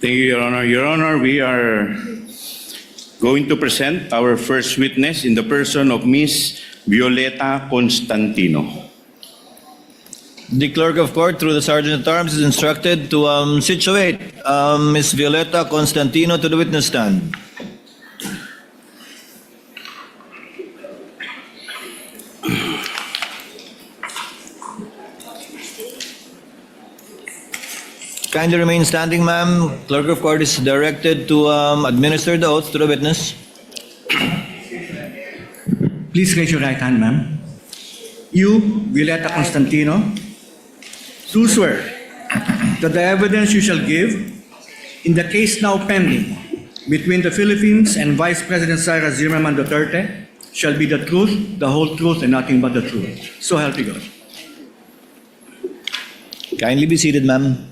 Thank you, Your Honor. Your Honor, we are going to present our first witness in the person of Ms. Violeta Constantino. The clerk of court, through the sergeant at arms, is instructed to situate Ms. Violeta Constantino to the witness stand. Kindly remain standing, ma'am. Clerk of court is directed to administer the oath to the witness. Please raise your right hand, ma'am. You, Violeta Constantino, do swear that the evidence you shall give in the case now pending between the Philippines and Vice President Sara Zimmerman Duterte shall be the truth, the whole truth, and nothing but the truth. So help you God. Kindly be seated, ma'am.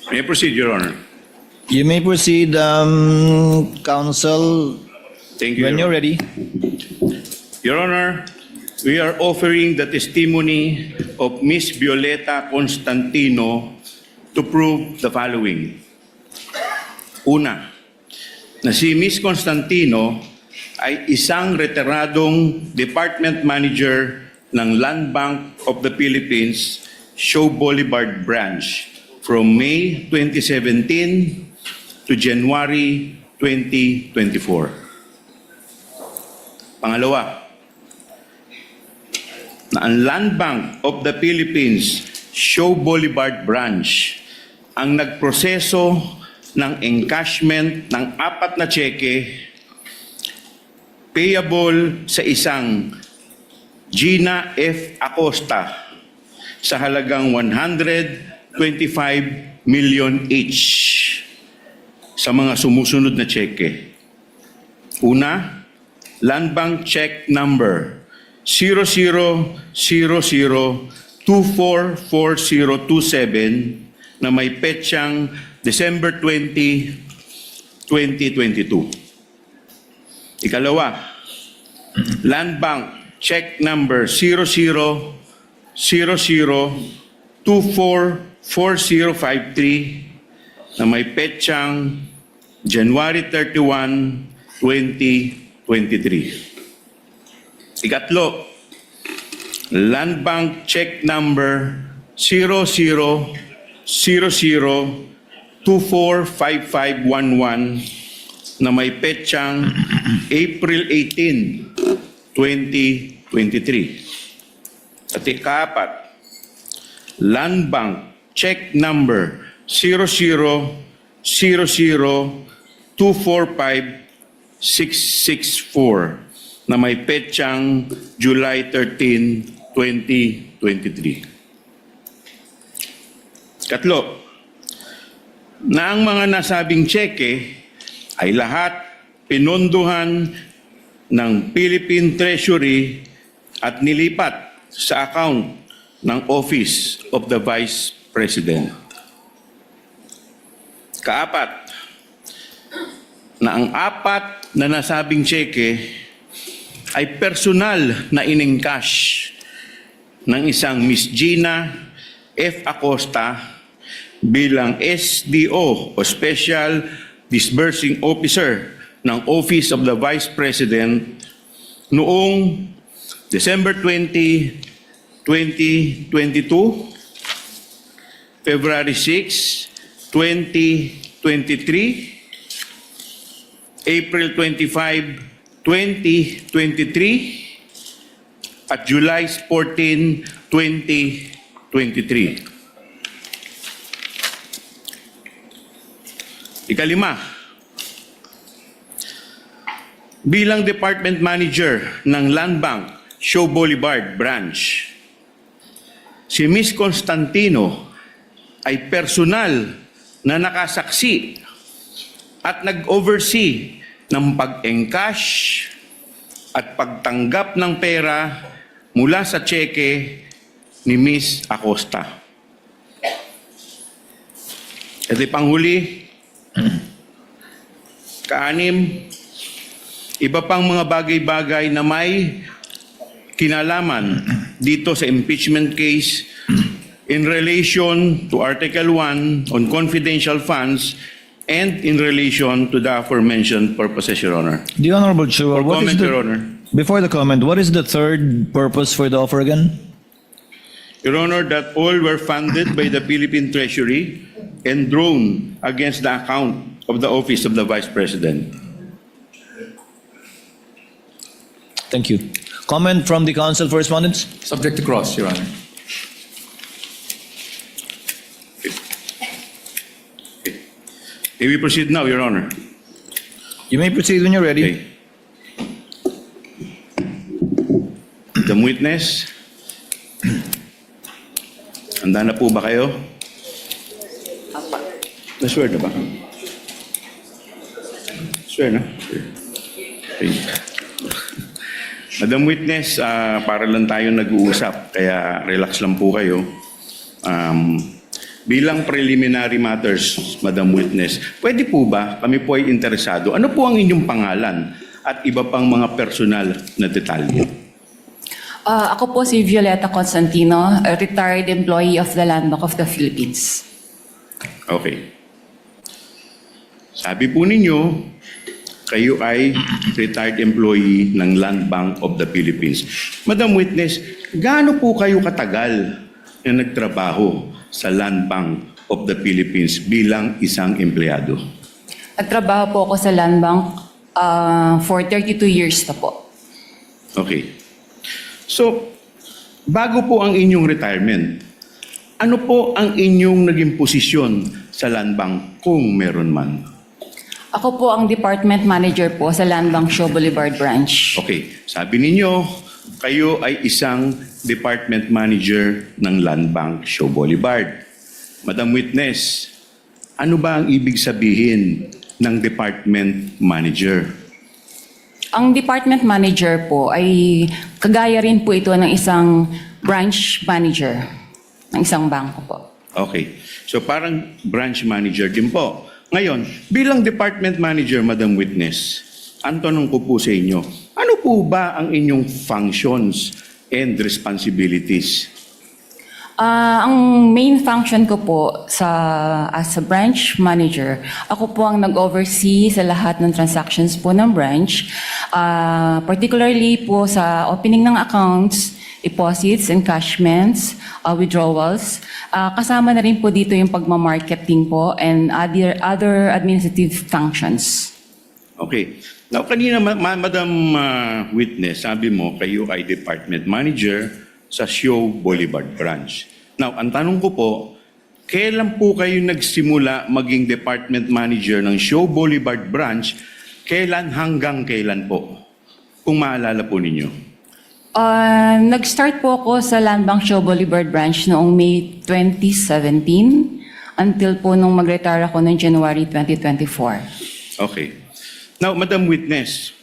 May I proceed, Your Honor? You may proceed, counsel, Thank you, when Your you're ready. Your Honor, we are offering the testimony of Ms. Violeta Constantino to prove the following. Una, na si Ms. Constantino ay isang retiradong department manager ng Land Bank of the Philippines, Shaw Boulevard Branch from May 2017 to January 2024. Pangalawa, na ang Land Bank of the Philippines, Shaw Boulevard Branch, ang nagproseso ng encashment ng 4 na cheque payable sa isang Gina F. Acosta sa halagang 125 million each sa mga sumusunod na cheque. Una, Land Bank check number 0000244027 na may petsang December 20, 2022. Ikalawa, Land Bank check number 0000244053 na may petsang January 31, 2023. Ikatlo, Land Bank check number 0000245511 na may petsang April 18, 2023. At ikaapat, Land Bank check number 0000245664 na may petsang July 13, 2023. Katlo, na ang mga nasabing tseke ay lahat pinondohan ng Philippine Treasury at nilipat sa account ng Office of the Vice President. Kaapat, na ang 4 na nasabing tseke ay personal na inengcash ng isang Miss Gina F. Acosta bilang SDO o Special Disbursing Officer ng Office of the Vice President noong December 20, 2022, February 6, 2023, April 25, 2023, at July 14, 2023. Ikalima, bilang Department Manager ng Land Bank, Shaw Boulevard Branch, si Ms. Constantino ay personal na nakasaksi at nag-oversee ng pag-encash at pagtanggap ng pera mula sa tseke ni Ms. Acosta. At panghuli, kaanim, iba pang mga bagay-bagay na may kinalaman dito sa impeachment case in relation to Article 1 on confidential funds and in relation to the aforementioned purposes, Your Honor. The Honorable Chua, For comment, Your Honor. before the comment, what is the third purpose for the offer again? Your Honor, that all were funded by the Philippine Treasury and drawn against the account of the Office of the Vice President. Thank you. Comment from the Council for Respondents? Subject to cross, Your Honor. May we proceed now, Your Honor? You may proceed when you're ready. Okay. The witness. Handa na po ba kayo? Na-swear na ba? Swear na? Okay. Madam Witness, para lang tayo nag-uusap, kaya relax lang po kayo. Bilang preliminary matters, Madam Witness, pwede po ba kami po ay interesado? Ano po ang inyong pangalan at iba pang mga personal na detalye? Ako po si Violeta Constantino, a retired employee of the Land Bank of the Philippines. Okay. Sabi po ninyo, kayo ay retired employee ng Land Bank of the Philippines. Madam Witness, gaano po kayo katagal na nagtrabaho sa Land Bank of the Philippines bilang isang empleyado? Nagtrabaho po ako sa Land Bank for 32 years na po. Okay. So, bago po ang inyong retirement, ano po ang inyong naging posisyon sa Land Bank kung meron man? Ako po ang department manager po sa Land Bank Shaw Boulevard Branch. Okay, sabi ninyo, kayo ay isang department manager ng Land Bank Shaw Boulevard. Madam Witness, ano ba ang ibig sabihin ng department manager? Ang department manager po ay kagaya rin po ito ng isang branch manager ng isang bangko po. Okay, so parang branch manager din po. Ngayon, bilang department manager, Madam Witness, ang tanong ko po sa inyo, ano po ba ang inyong functions and responsibilities? Ang main function ko po as a branch manager, ako po ang nag-oversee sa lahat ng transactions po ng branch, particularly po sa opening ng accounts, deposits, encashments, withdrawals. Kasama na rin po dito yung pagmamarketing po and other administrative functions. Okay. Now, kanina, Madam Witness, sabi mo, kayo ay department manager sa Shaw Boulevard Branch. Now, ang tanong ko po, kailan po kayo nagsimula maging department manager ng Shaw Boulevard Branch? Kailan hanggang kailan po? Kung maalala po ninyo. Nag-start po ako sa Land Bank Shaw Boulevard Branch noong May 2017 until po nung mag-retire ako noong January 2024. Okay. Now, Madam Witness,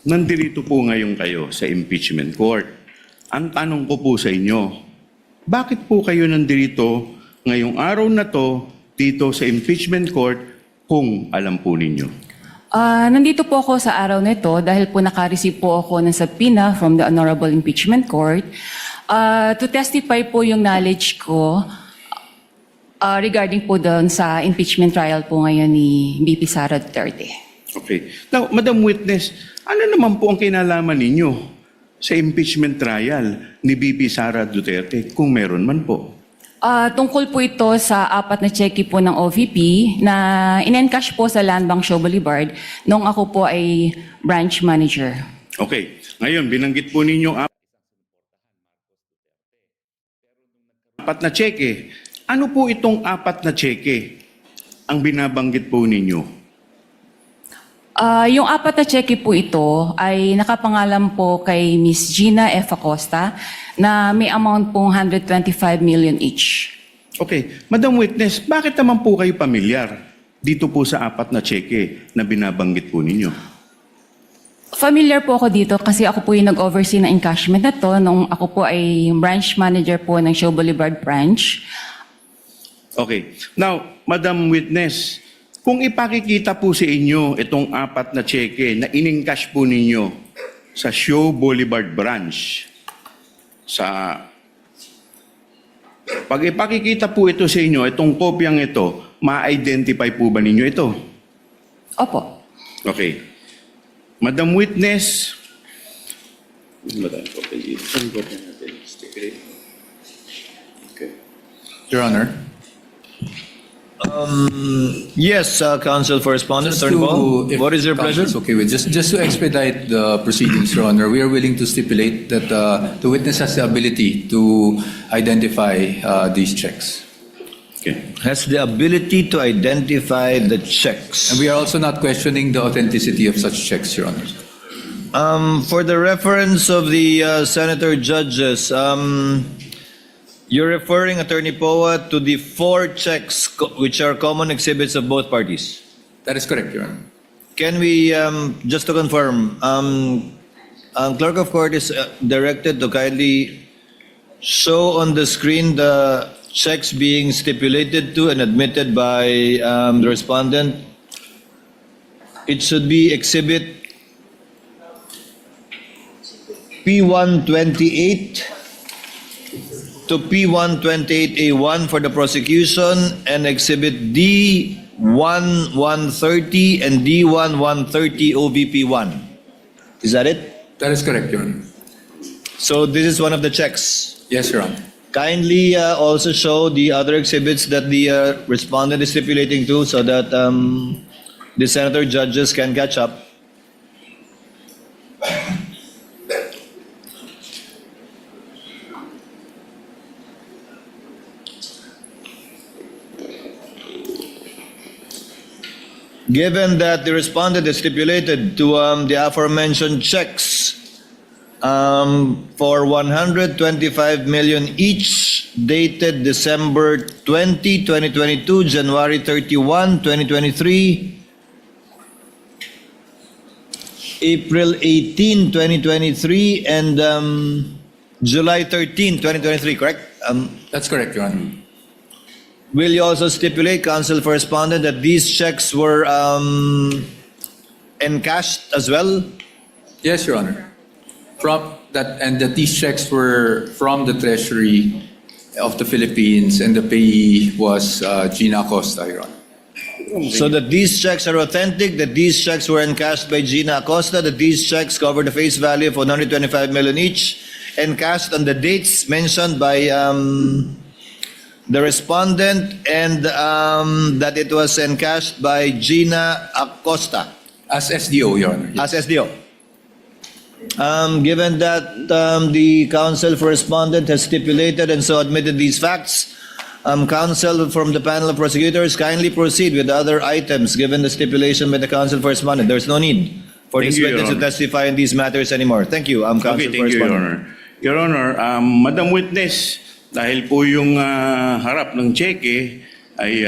nandirito po ngayon kayo sa impeachment court. Ang tanong ko po sa inyo, bakit po kayo nandirito ngayong araw na to dito sa impeachment court kung alam po ninyo? Nandito po ako sa araw na ito dahil po naka-receive po ako ng subpoena from the Honorable Impeachment Court to testify po yung knowledge ko regarding po doon sa impeachment trial po ngayon ni BP Sara Duterte. Okay. Now, Madam Witness, ano naman po ang kinalaman ninyo sa impeachment trial ni BP Sara Duterte kung meron man po? Tungkol po ito sa 4 na cheque po ng OVP na in-encash po sa Land Bank Shaw Boulevard nung ako po ay branch manager. Okay. Ngayon, binanggit po ninyo 4 na cheque. Ano po itong 4 na cheque ang binabanggit po ninyo? Yung 4 na cheque po ito ay nakapangalan po kay Miss Gina F. Acosta na may amount pong 125 million each. Okay. Madam Witness, bakit naman po kayo pamilyar dito po sa 4 na cheque na binabanggit po ninyo? Familiar po ako dito kasi ako po yung nag-oversee ng encashment na to nung ako po ay branch manager po ng Shaw Boulevard Branch. Okay. Now, Madam Witness, kung ipakikita po sa inyo itong 4 na cheque na in-encash po ninyo sa Shaw Boulevard Branch sa pag ipakikita po ito sa inyo, itong kopyang ito, ma-identify po ba ninyo ito? Opo. Okay. Madam Witness, Your Honor. Yes, Counsel for Respondent, Just Attorney Paul. if What is your pleasure? counsel is okay with just to expedite the proceedings, Your Honor, we are willing to stipulate that the witness has the ability to identify these checks. okay. Has the ability to identify the checks. And we are also not questioning the authenticity of such checks, Your Honor. For the reference of the senator judges, you're referring, Attorney Poa, to the 4 checks which are common exhibits of both parties. That is correct, Your Honor. Can we, just to confirm, Clerk of Court is directed to kindly show on the screen the checks being stipulated to and admitted by the respondent. It should be exhibit P128 to P128A1 for the prosecution and exhibit D1130 and D1130 OVP1. Is that it? That is correct, Your Honor. So this is one of the checks. Yes, Your Honor. Kindly also show the other exhibits that the respondent is stipulating to so that the senator judges can catch up. Given that the respondent is stipulated to the aforementioned checks for 125 million each, dated December 20, 2022, January 31, 2023, April 18, 2023, and July 13, 2023, correct? That's correct, Your Honor. Will you also stipulate, Counsel for Respondent, that these checks were encashed as well? Yes, Your Honor. And that these checks were from the Treasury of the Philippines, and the payee was Gina Acosta, Your Honor. So that these checks are authentic, that these checks were encashed by Gina Acosta, that these checks cover the face value of 125 million each, encashed on the dates mentioned by the respondent, and that it was encashed by Gina Acosta As SDO, Your Honor. as SDO. Given that the counsel for respondent has stipulated and so admitted these facts, counsel from the panel of prosecutors, kindly proceed with other items given the stipulation by the counsel for respondent. There's no need for Thank this you, Your witness to Honor. testify in these matters anymore. Thank you, counsel Okay, for thank you, Your respondent. Honor. Your Honor, Madam Witness, dahil po yung harap ng cheque ay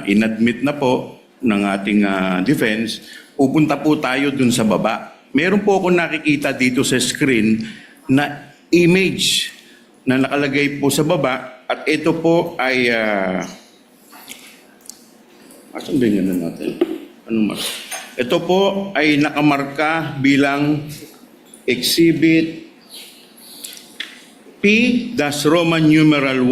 inadmit na po ng ating defense, pupunta po tayo dun sa baba. Meron po ako nakikita dito sa screen na image na nakalagay po sa baba at ito po ay asan ba yung ano natin? Ano mas? Ito po ay nakamarka bilang exhibit P-Roman numeral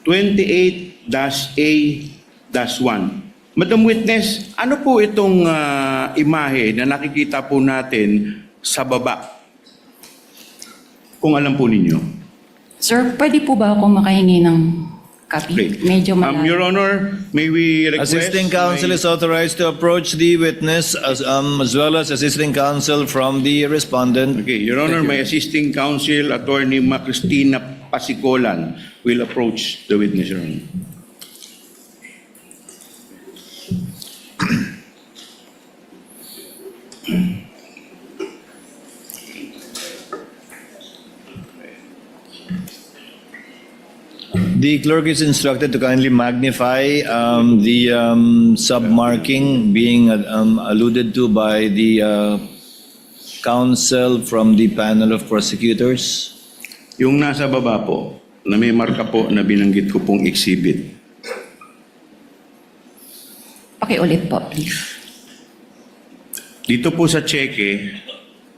1-28-A-1. Madam Witness, ano po itong imahe na nakikita po natin sa baba? Kung alam po ninyo. Sir, pwede po ba akong makahingi ng copy? Okay. Medyo malayo. Your Honor, may we request... Assisting counsel is authorized to approach the witness as well as assisting counsel from the respondent. Okay, Your Honor, my assisting counsel, Attorney Cristina Pasicolan, will approach the witness, Your Honor. The clerk is instructed to kindly magnify the submarking being alluded to by the counsel from the panel of prosecutors. Yung nasa baba po, na may marka po na binanggit ko pong exhibit. Pakiulit po, please. Dito po sa cheque,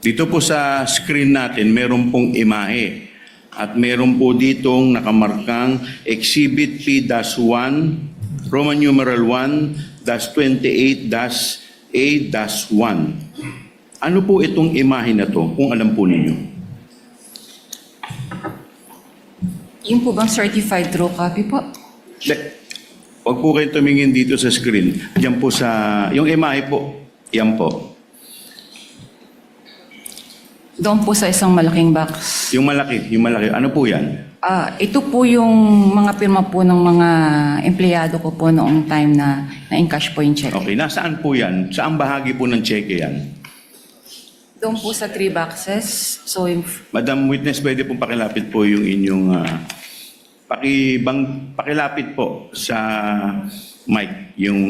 dito po sa screen natin, meron pong imahe At meron po ditong nakamarkang Exhibit P-1, Roman numeral 1-28-A-1. Ano po itong imahe na to, kung alam po ninyo? Yung po bang certified true copy po? Huwag po kayong tumingin dito sa screen. Diyan po sa, yung imahe po, yan po. Doon po sa isang malaking box. Yung malaki. Ano po yan? Ito po yung mga pirma po ng mga empleyado ko po noong time na na-encash po yung check. Okay, nasaan po yan? Saan bahagi po ng cheque yan? Doon po sa 3 boxes. So, yung, Madam Witness, pwede pong pakilapit po yung inyong pakilapit po sa mic yung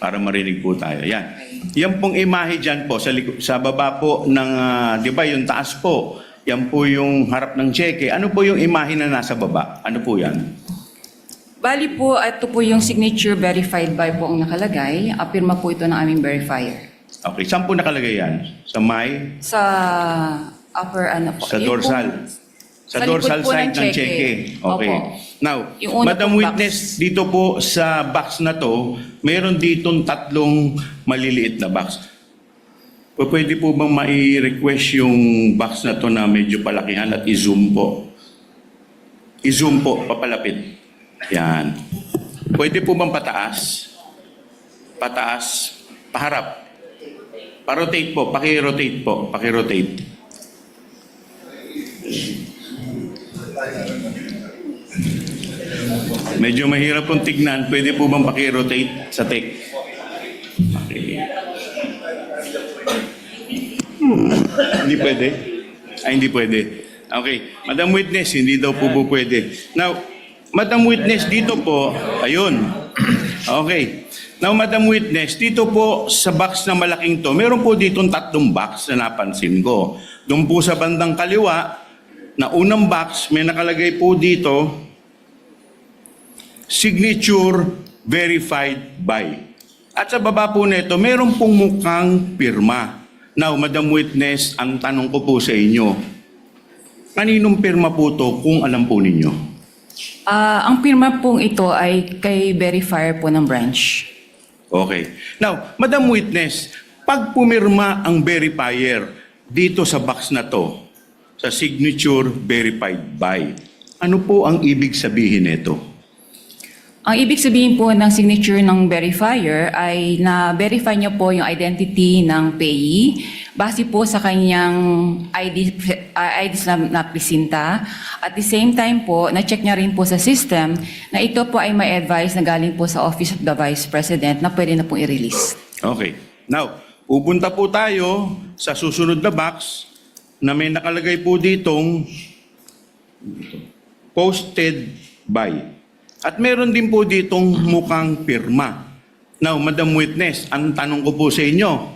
para marinig po tayo. Yan. Yan pong imahe dyan po sa baba po ng, di ba yung taas po, yan po yung harap ng cheque. Ano po yung imahe na nasa baba? Ano po yan? bali po, ito po yung signature verified by po ang nakalagay. Pirma po ito ng aming verifier. Okay, saan po nakalagay yan? Sa may? Sa upper ano po. Sa Yung dorsal? po- Sa likod dorsal po side ng cheque. cheque. Okay. Opo. Now, Yung una Madam pong Witness, box. dito po sa box na to, mayroon ditong 3 maliliit na box. Pwede po bang mai-request yung box na to na medyo palakihan at i-zoom po? I-zoom po, papalapit. Yan. Pwede po bang pataas? Pataas, paharap. Pa-rotate po, paki-rotate po, paki-rotate. Medyo mahirap pong tignan. Pwede po bang paki-rotate sa tech? Okay. Hindi pwede? Ay, hindi pwede. Okay. Madam Witness, hindi daw po pwede. Now, Madam Witness, dito po, ayun. Okay. Now, Madam Witness, dito po sa box na malaking to, meron po ditong 3 box na napansin ko. Doon po sa bandang kaliwa, na unang box, may nakalagay po dito, signature verified by. At sa baba po nito, meron pong mukhang pirma. Now, Madam Witness, ang tanong ko po sa inyo, kaninong pirma po to kung alam po ninyo? Ang pirma pong ito ay kay verifier po ng branch. Okay. Now, Madam Witness, pag pumirma ang verifier dito sa box na to, sa signature verified by, ano po ang ibig sabihin nito? Ang ibig sabihin po ng signature ng verifier ay na-verify niyo po yung identity ng payee base po sa kanyang IDs na presinta. At the same time po, na-check niya rin po sa system na ito po ay may advice na galing po sa Office of the Vice President na pwede na po i-release. Okay. Now, pupunta po tayo sa susunod na box na may nakalagay po ditong posted by. At meron din po ditong mukhang pirma. Now, Madam Witness, ang tanong ko po sa inyo,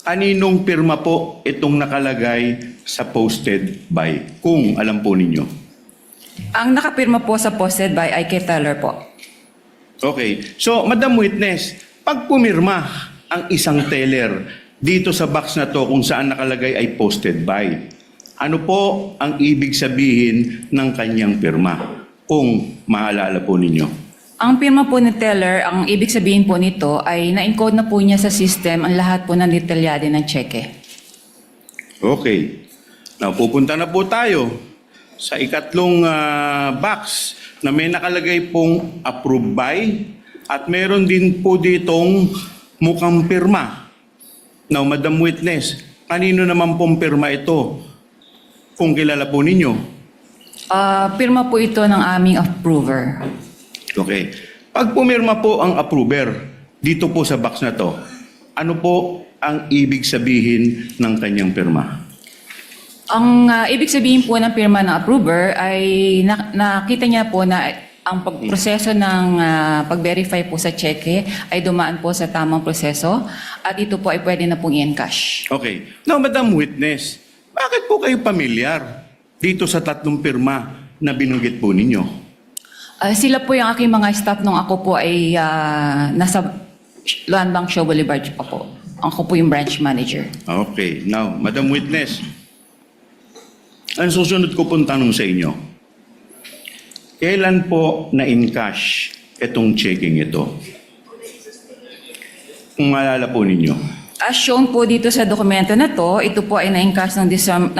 kaninong pirma po itong nakalagay sa posted by? Kung alam po ninyo. Ang nakapirma po sa posted by ay kay Teller po. Okay. So, Madam Witness, pag pumirma ang isang teller dito sa box na to kung saan nakalagay ay posted by, ano po ang ibig sabihin ng kanyang pirma? Kung maalala po ninyo. Ang pirma po ni Teller, ang ibig sabihin po nito ay na-encode na po niya sa system ang lahat po ng detalyado ng cheque. Okay. Now, pupunta na po tayo sa ikatlong box na may nakalagay pong approved by at meron din po ditong mukhang pirma. Now, Madam Witness, kanino naman pong pirma ito? Kung kilala po ninyo. Pirma po ito ng aming approver. Okay. Pag pumirma po ang approver dito po sa box na to, ano po ang ibig sabihin ng kanyang pirma? Ang ibig sabihin po ng pirma ng approver ay nakita niya po na ang pagproseso ng pag-verify po sa cheque ay dumaan po sa tamang proseso at ito po ay pwede na pong i-encash. Okay. Now, Madam Witness, bakit po kayo pamilyar dito sa 3 pirma na binanggit po ninyo? Sila po yung aking mga staff nung ako po ay nasa Luan Bank Show Boulevard pa po. Ako po yung branch manager. Okay. Now, Madam Witness, Ang susunod ko pong tanong sa inyo, kailan po na-encash itong checking ito? Kung maalala po ninyo. As shown po dito sa dokumento na to, ito po ay na-encash ng 20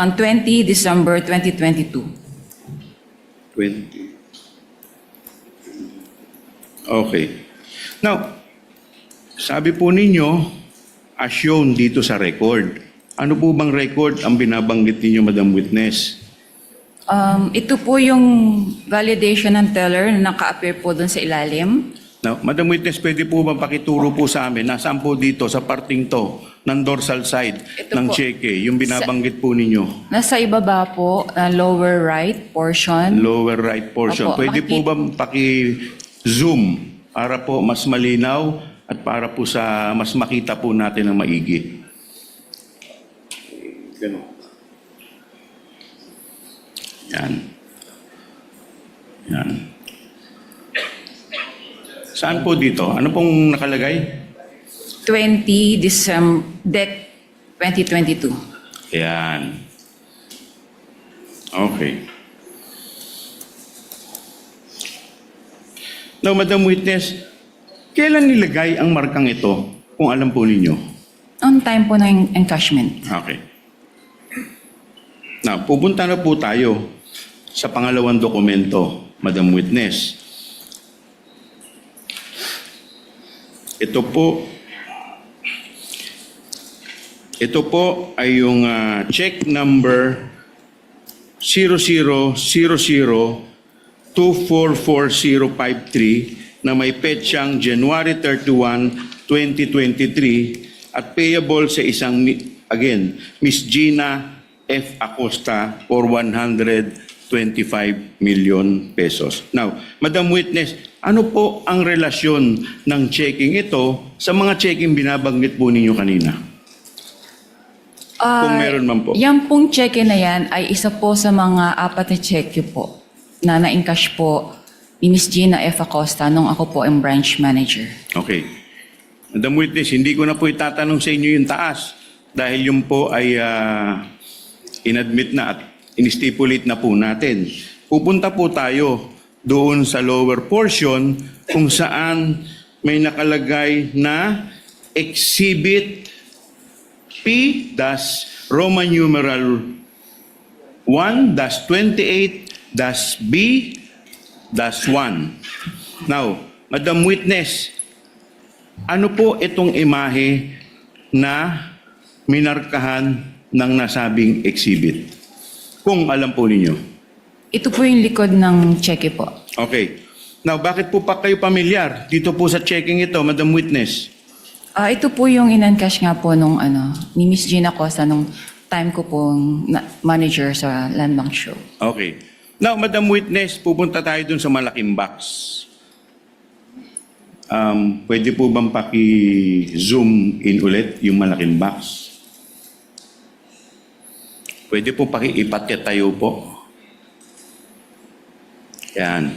December 2022. 20. Okay. Now, sabi po ninyo, as shown dito sa record. Ano po bang record ang binabanggit ninyo, Madam Witness? Ito po yung validation ng teller na naka-appear po doon sa ilalim. Now, Madam Witness, pwede po ba pakituro po sa amin, nasaan po dito sa parting to ng dorsal side Ito ng po. cheque, yung binabanggit po ninyo? Nasa ibaba po, lower right portion. Lower right portion. Opo, Pwede po ba paki-zoom para po mas malinaw at para po sa mas makita po natin ng maigi? Ganun. Yan. Yan. Saan po dito? Ano pong nakalagay? 20 December, DEC 2022. Yan. Okay. Now, Madam Witness, kailan nilagay ang markang ito, kung alam po ninyo? On time po ng encashment. Okay. Now, pupunta na po tayo sa pangalawang dokumento, Madam Witness. Ito po ay yung check number 0000244053 na may petsang January 31, 2023 at payable sa isang, again, Miss Gina F. Acosta for 125 million pesos. Now, Madam Witness, ano po ang relasyon ng checking ito sa mga checking binabanggit po ninyo kanina? Kung meron man po. Yan pong cheque na yan ay isa po sa mga apat na cheque po na na-encash po ni Miss Gina F. Acosta nung ako po ang branch manager. Okay. Madam Witness, hindi ko na po itatanong sa inyo yung taas dahil yung po ay inadmit na at instipulate na po natin. Pupunta po tayo doon sa lower portion kung saan may nakalagay na Exhibit P-Roman numeral 1-28-B-1. Now, Madam Witness, ano po itong imahe na minarkahan ng nasabing exhibit? Kung alam po ninyo. Ito po yung likod ng cheque po. Okay. Now, bakit po pa kayo pamilyar dito po sa checking ito, Madam Witness? Ito po yung in-encash nga po nung ni Miss Gina Acosta nung time ko pong manager sa Land Bank Show. Okay. Now, Madam Witness, pupunta tayo dun sa malaking box. Pwede po bang paki-zoom in ulit yung malaking box? Pwede po paki-ipatyat tayo po. Yan.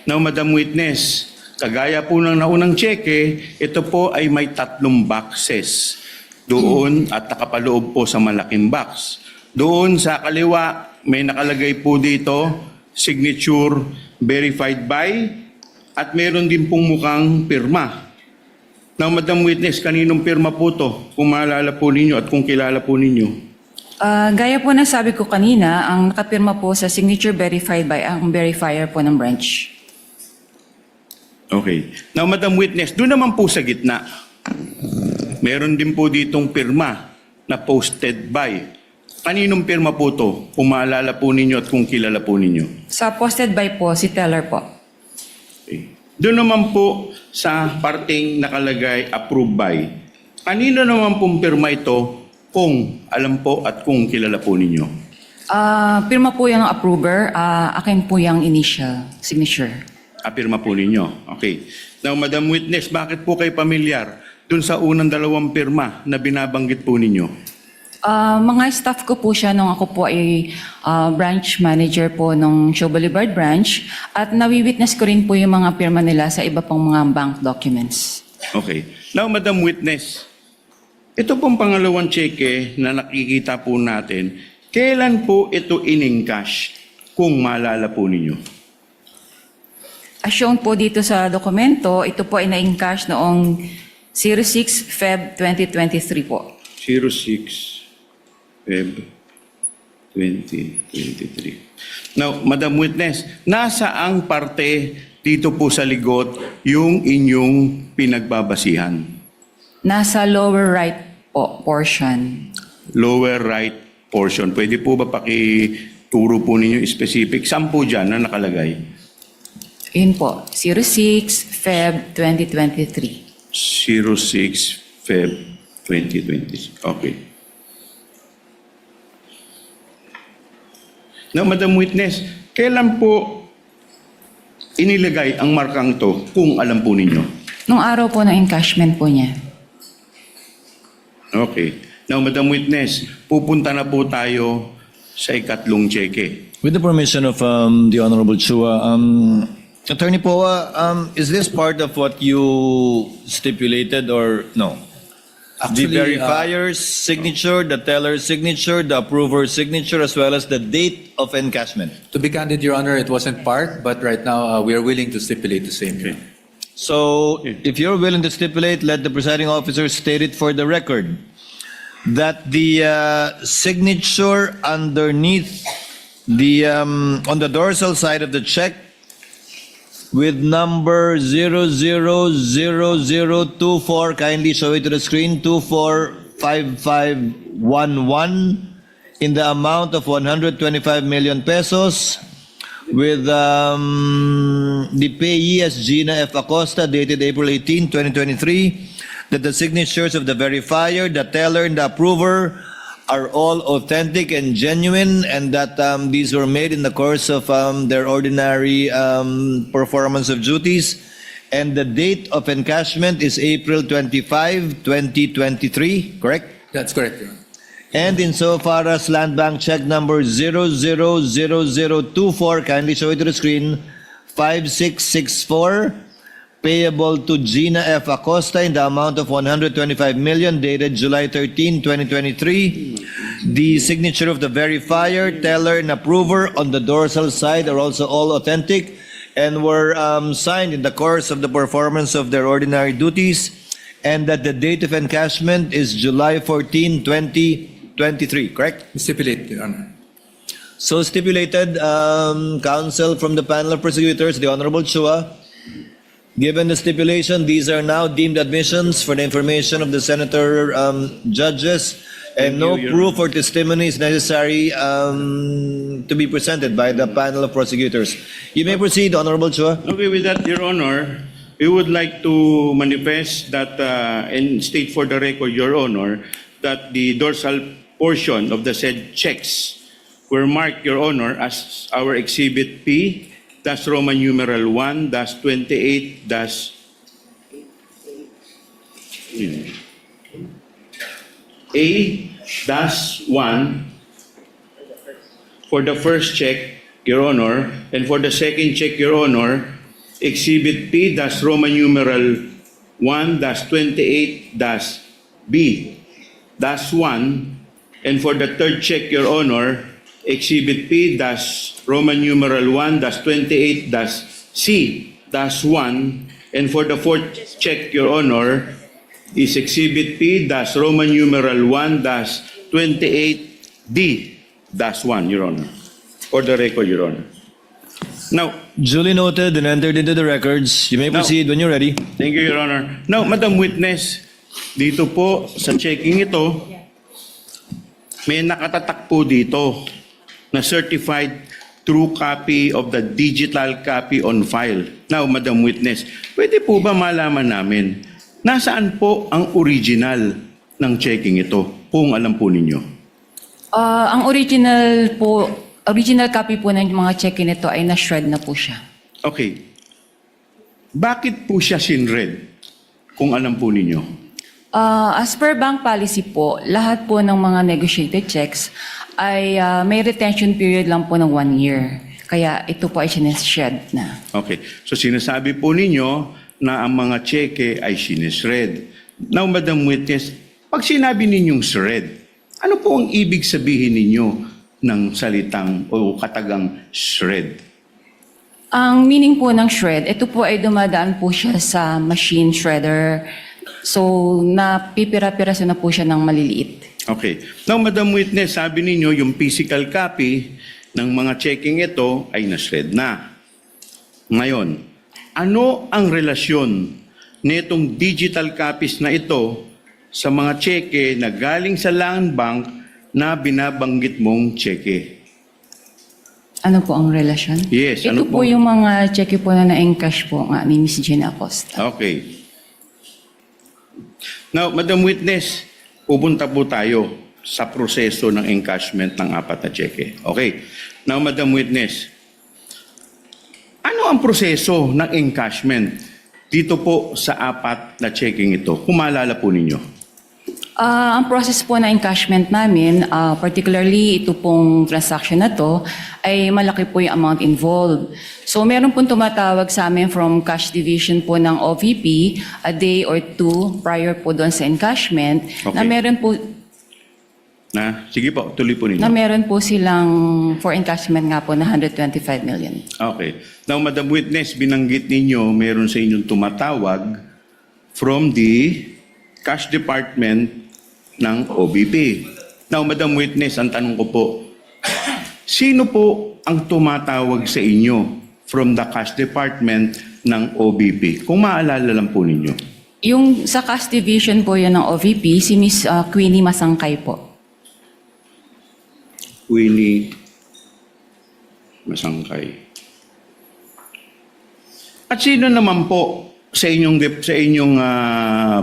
Now, Madam Witness, kagaya po ng naunang cheque, ito po ay may 3 boxes doon at nakapaloob po sa malaking box. Doon sa kaliwa, may nakalagay po dito, signature verified by, at meron din pong mukhang pirma. Now, Madam Witness, kaninong pirma po to? Kung maalala po ninyo at kung kilala po ninyo. Gaya po na sabi ko kanina, ang nakapirma po sa signature verified by ang verifier po ng branch. Okay. Now, Madam Witness, doon naman po sa gitna, meron din po ditong pirma na posted by. Kaninong pirma po to? Kung maalala po ninyo at kung kilala po ninyo. Sa posted by po, si teller po. Okay. Doon naman po sa parting nakalagay approved by. Kanino naman pong pirma ito kung alam po at kung kilala po ninyo? Pirma po yung approver, akin po yung initial signature. Pirma po ninyo. Okay. Now, Madam Witness, bakit po kayo pamilyar dun sa unang 2 pirma na binabanggit po ninyo? Mga staff ko po siya nung ako po ay branch manager po ng Show Boulevard branch at nawi-witness ko rin po yung mga pirma nila sa iba pang mga bank documents. Okay. Now, Madam Witness, ito pong pangalawang cheque na nakikita po natin, kailan po ito in-encash kung maalala po ninyo? As shown po dito sa dokumento, ito po ay na-encash noong 06 Feb 2023 po. 06 Feb 2023. Now, Madam Witness, nasaang parte dito po sa ligot yung inyong pinagbabasihan? Nasa lower right po portion. Lower right portion. Pwede po ba pakituro po ninyo specific? Saan po dyan na nakalagay? Yun po, 06 Feb 2023. 06 Feb 2020. Okay. Now, Madam Witness, kailan po inilagay ang markang to kung alam po ninyo? Nung araw po ng encashment po niya. Okay. Now, Madam Witness, pupunta na po tayo sa ikatlong cheque. With the permission of the Honorable Chua, Attorney Poa, is this part of what you stipulated or no? Actually, The verifier's signature, the teller's signature, the approver's signature, as well as the date of encashment. To be candid, Your Honor, it wasn't part, but right now we are willing to stipulate the same. Okay. So, if you're willing to stipulate, let the presiding officer state it for the record that the signature underneath the on the dorsal side of the check with number 000024, kindly show it to the screen, 245511 in the amount of 125 million pesos with the payee as Gina F. Acosta, dated April 18, 2023, that the signatures of the verifier, the teller, and the approver are all authentic and genuine, and that these were made in the course of their ordinary performance of duties. And the date of encashment is April 25, 2023, correct? That's correct, Your Honor. And insofar as Land Bank check number 000024, kindly show it to the screen, 5664, payable to Gina F. Acosta in the amount of 125 million, dated July 13, 2023. The signature of the verifier, teller, and approver on the dorsal side are also all authentic and were signed in the course of the performance of their ordinary duties, and that the date of encashment is July 14, 2023, correct? Stipulate, Your Honor. So stipulated, counsel from the panel of prosecutors, the Honorable Chua, given the stipulation, these are now deemed admissions for the information of the senator judges, and no proof or testimony is necessary to be presented by the panel of prosecutors. You may proceed, Honorable Chua. Okay, with that, Your Honor, we would like to manifest that and state for the record, Your Honor, that the dorsal portion of the said checks were marked, Your Honor, as our Exhibit P, that's Roman numeral 1, that's 28, that's A, that's 1 for the first check, Your Honor, and for the second check, Your Honor, Exhibit P, that's Roman numeral 1, that's 28, that's B, that's 1, and for the third check, Your Honor, Exhibit P, that's Roman numeral 1, that's 28, that's C, that's 1, and for the fourth check, Your Honor, is Exhibit P, that's Roman numeral 1, that's 28, D, that's 1, Your Honor. For the record, Your Honor. Now, Duly noted and entered into the records. You may Now- proceed when you're ready. thank you, Your Honor. Now, Madam Witness, dito po sa checking ito, may nakatatak po dito na certified true copy of the digital copy on file. Now, Madam Witness, pwede po ba malaman namin nasaan po ang original ng checking ito kung alam po ninyo? Ang original copy po ng mga check-in nito ay na-shred na po siya. Okay. Bakit po siya sinred kung alam po ninyo? As per bank policy po, lahat po ng mga negotiated checks ay may retention period lang po ng 1 year. Kaya ito po ay sinishred na. Okay. So sinasabi po ninyo na ang mga cheque ay sinisred. Now, Madam Witness, pag sinabi ninyong shred, ano po ang ibig sabihin ninyo ng salitang o katagang shred? Ang meaning po ng shred, ito po ay dumadaan po siya sa machine shredder. So, napipira-piraso na po siya ng maliliit. Okay. Now, Madam Witness, sabi ninyo yung physical copy ng mga checking ito ay na-shred na. Ngayon, ano ang relasyon nitong digital copies na ito sa mga cheque na galing sa land bank na binabanggit mong cheque? Ano po ang relasyon? Yes, Ito ano po po? yung mga cheque po na na-encash po nga ni Miss Gina Acosta. Okay. Now, Madam Witness, pupunta po tayo sa proseso ng encashment ng 4 na cheque. Okay. Now, Madam Witness, ano ang proseso ng encashment dito po sa 4 na checking ito? Kung maalala po ninyo. Ang process po na encashment namin, particularly ito pong transaction na to, ay malaki po yung amount involved. So meron pong tumatawag sa amin from cash division po ng OVP a day or two prior po doon sa encashment na Okay. meron po Sige po, tuloy po ninyo. na meron po silang for encashment nga po na 125 million. Okay. Now, Madam Witness, binanggit ninyo, meron sa inyong tumatawag from the cash department ng OBP. Now, Madam Witness, ang tanong ko po, sino po ang tumatawag sa inyo from the cash department ng OBP? Kung maalala lang po ninyo. Yung sa cash division po yan ng OVP, si Miss Queenie Masangkay po. Winnie Masangkay. At sino naman po sa inyong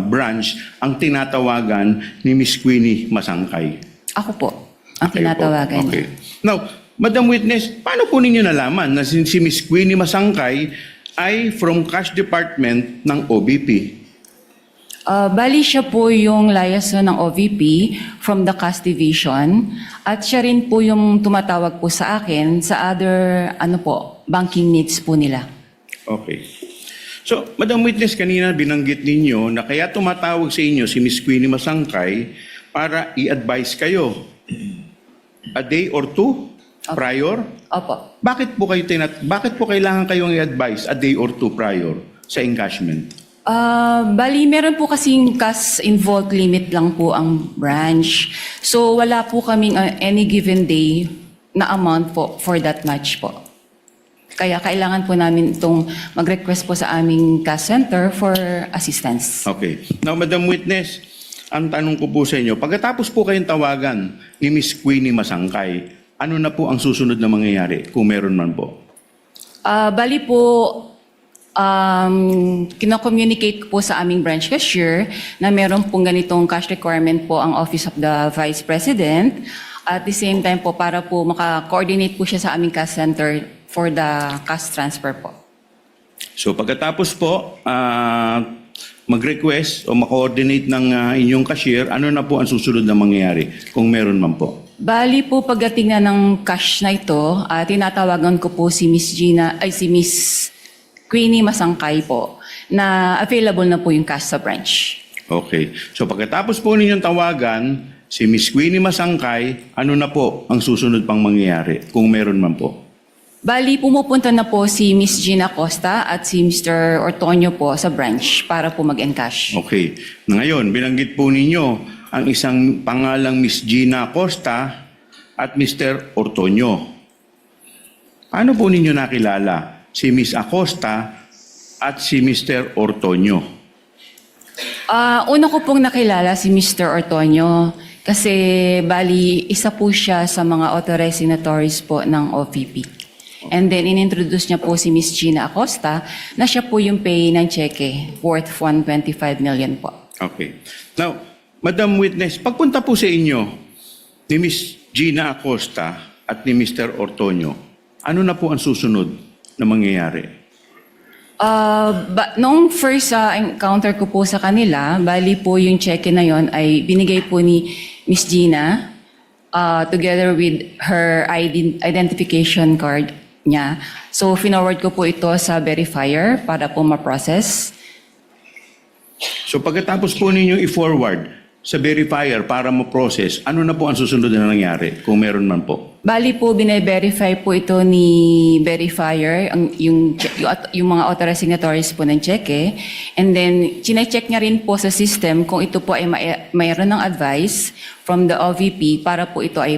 branch ang tinatawagan ni Miss Queenie Masangkay? Ako po ang Kayo po. tinatawagan niya. Okay. Now, Madam Witness, paano po ninyo nalaman na si Miss Queenie Masangkay ay from cash department ng OBP? Bali siya po yung liaison ng OVP from the cash division at siya rin po yung tumatawag po sa akin sa other banking needs po nila. Okay. So, Madam Witness, kanina binanggit ninyo na kaya tumatawag sa inyo si Miss Queenie Masangkay para i-advise kayo a day or two prior? Opo. Bakit po kailangan kayong i-advise a day or two prior sa encashment? Bali, meron po kasing cash involved limit lang po ang branch. So, wala po kaming any given day na amount po for that much po. Kaya kailangan po namin itong mag-request po sa aming cash center for assistance. Okay. Now, Madam Witness, ang tanong ko po sa inyo, pagkatapos po kayong tawagan ni Miss Queenie Masangkay, ano na po ang susunod na mangyayari kung meron man po? Bali po, kino-communicate ko po sa aming branch cashier na meron pong ganitong cash requirement po ang Office of the Vice President. At the same time po, para po maka-coordinate po siya sa aming cash center for the cash transfer po. So pagkatapos po, mag-request o ma-coordinate ng inyong cashier, ano na po ang susunod na mangyayari kung meron man po? Bali po, pagdating na ng cash na ito, tinatawagan ko po si Miss Queenie Masangkay po na available na po yung cash sa branch. Okay. So pagkatapos po ninyong tawagan, si Miss Queenie Masangkay, ano na po ang susunod pang mangyayari kung meron man po? Bali, pumupunta na po si Miss Gina Acosta at si Mr. Ortonio po sa branch para po mag-encash. Okay. Ngayon, binanggit po ninyo ang isang pangalang Miss Gina Acosta at Mr. Ortonio. Paano po ninyo nakilala si Miss Acosta at si Mr. Ortonio? Una ko pong nakilala si Mr. Ortonio kasi bali isa po siya sa mga authorized signatories po ng OVP. And then inintroduce niya po si Miss Gina Acosta na siya po yung pay ng cheque worth 125 million po. Okay. Now, Madam Witness, pagpunta po sa inyo ni Miss Gina Acosta at ni Mr. Ortonio, ano na po ang susunod na mangyayari? Noong first encounter ko po sa kanila, bali po yung cheque na yon ay binigay po ni Miss Gina together with her identification card niya. So, finoward ko po ito sa verifier para po ma-process. So pagkatapos po ninyong i-forward sa verifier para ma-process, ano na po ang susunod na nangyari kung meron man po? Bali po, bine-verify po ito ni verifier, yung mga authorized signatories po ng cheque. And then, chinecheck niya rin po sa system kung ito po ay mayroon ng advice from the OVP para po ito ay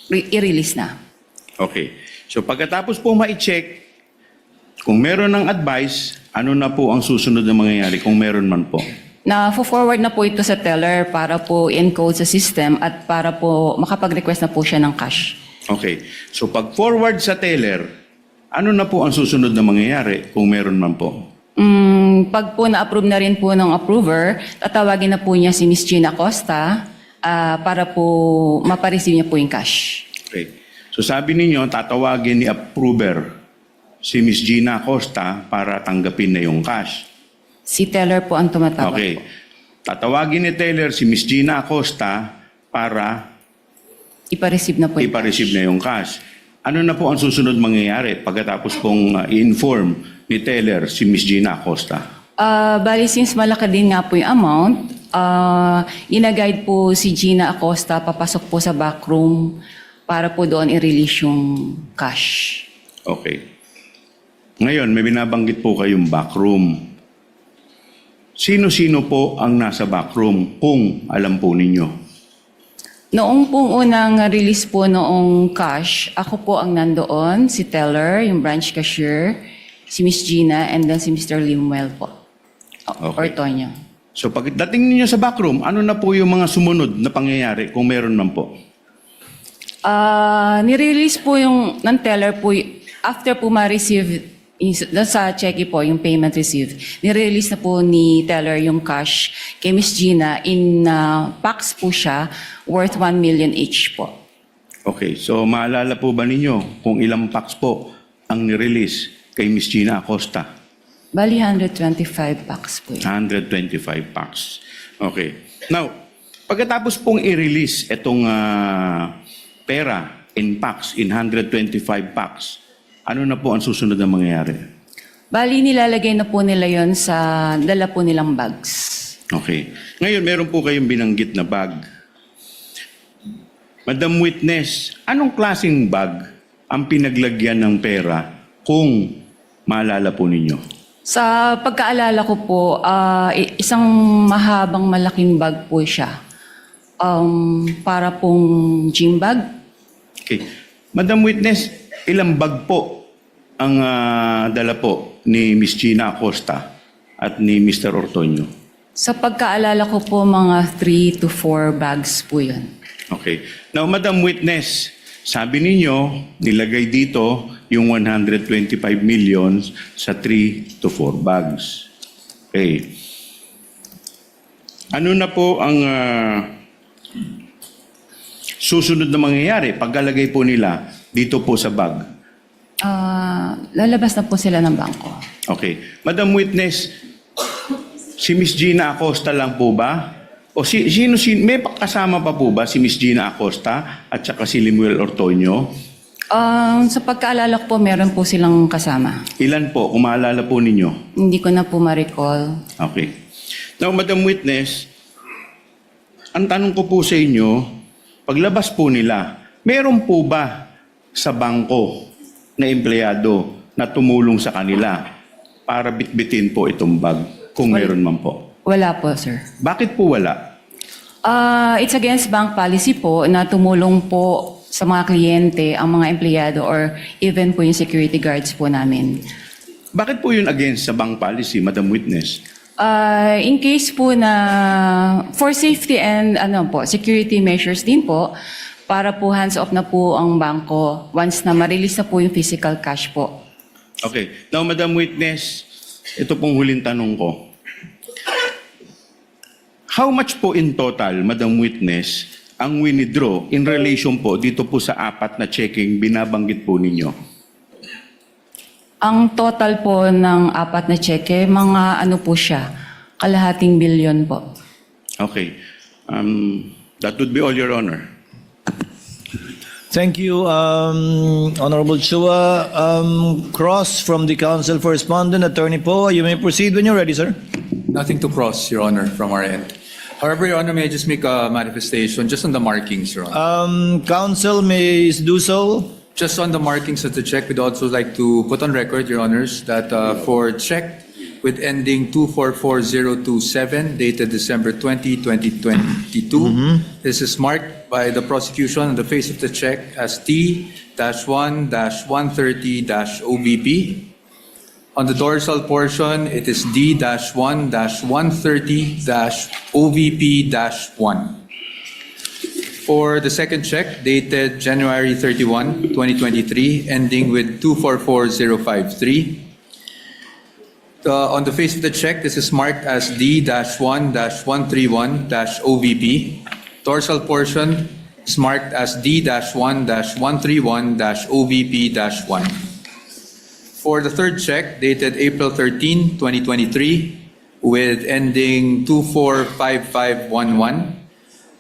i-release na. Okay. So pagkatapos po ma-check, kung meron ng advice, ano na po ang susunod na mangyayari kung meron man po? Na-forward na po ito sa teller para po encode sa system at para po makapag-request na po siya ng cash. Okay. So pag forward sa teller, ano na po ang susunod na mangyayari kung meron man po? Pag po na-approve na rin po ng approver, tatawagin na po niya si Ms. Gina Costa para po mapareceive niya po yung cash. Okay. So sabi ninyo, tatawagin ni approver si Ms. Gina Costa para tanggapin na yung cash. Si teller po ang tumatawag Okay. po. Tatawagin ni teller si Ms. Gina Costa para Ipa-receive na po yung ipa-receive cash. na yung cash. Ano na po ang susunod mangyayari pagkatapos pong i-inform ni teller si Ms. Gina Costa? Bali, since malaki din nga po yung amount, ina-guide po si Gina Acosta papasok po sa backroom para po doon i-release yung cash. Okay. Ngayon, may binabanggit po kayong backroom. Sino-sino po ang nasa backroom kung alam po ninyo? Noong pong unang release po noong cash, ako po ang nandoon, si teller, yung branch cashier, si Miss Gina, and then si Mr. Limuel po. Okay. Ortonio. So pagdating ninyo sa backroom, ano na po yung mga sumunod na pangyayari kung meron man po? Nirelease po yung ng teller po, after po ma-receive sa cheque po, yung payment received, nirelease na po ni teller yung cash kay Miss Gina in packs po siya worth 1 million each po. Okay, so maalala po ba ninyo kung ilang packs po ang nirelease kay Ms. Gina Acosta? Bali 125 packs po yun. 125 packs. Okay. Now, pagkatapos pong i-release itong pera in packs, in 125 packs, ano na po ang susunod na mangyayari? Bali nilalagay na po nila yon sa dala po nilang bags. Okay. Ngayon, meron po kayong binanggit na bag. Madam Witness, anong klaseng bag ang pinaglagyan ng pera kung maalala po ninyo? Sa pagkaalala ko po, isang mahabang malaking bag po siya. Para pong gym bag. Okay. Madam Witness, ilang bag po ang dala po ni Ms. Gina Acosta at ni Mr. Ortonio? Sa pagkaalala ko po, mga 3 to 4 bags po yun. Okay. Now, Madam Witness, sabi ninyo, nilagay dito yung 125 million sa 3 to 4 bags. Okay. Ano na po ang susunod na mangyayari pagkalagay po nila dito po sa bag? Lalabas na po sila ng bangko. Okay. Madam Witness, si Miss Gina Acosta lang po ba? O sino, may kasama pa po ba si Miss Gina Acosta at saka si Limuel Ortonio? Sa pagkaalala ko po, meron po silang kasama. Ilan po, kung maalala po ninyo? Hindi ko na po ma-recall. Okay. Now, Madam Witness, ang tanong ko po sa inyo, paglabas po nila, meron po ba sa bangko na empleyado na tumulong sa kanila para bitbitin po itong bag kung meron man po? Wala po, sir. Bakit po wala? It's against bank policy po na tumulong po sa mga kliyente, ang mga empleyado or even po yung security guards po namin. Bakit po yun against sa bank policy, Madam Witness? In case po na for safety and security measures din po, para po hands-off na po ang bangko once na ma-release na po yung physical cash po. Okay. Now, Madam Witness, ito pong huling tanong ko. How much po in total, Madam Witness, ang winidraw in relation po dito po sa 4 na checking binabanggit po ninyo? Ang total po ng 4 na cheque, mga po siya, kalahating bilyon po. Okay. That would be all, Your Honor. Thank you, Honorable Chua. Cross from the Council for Respondent, Attorney Poe. You may proceed when you're ready, sir. Nothing to cross, Your Honor, from our end. However, Your Honor, may I just make a manifestation just on the markings, Your Honor. Council may do so. Just on the markings of the check, we'd also like to put on record, Your Honors, that for check with ending 244027, dated December 20, 2022, this is marked by the prosecution on the face of the check as T-1-130-OBP. On the dorsal portion, it is D-1-130-OVP-1. For the second check, dated January 31, 2023, ending with 244053. On the face of the check, this is marked as D-1-131-OVP. Dorsal portion is marked as D-1-131-OVP-1. For the third check, dated April 13, 2023, with ending 245511,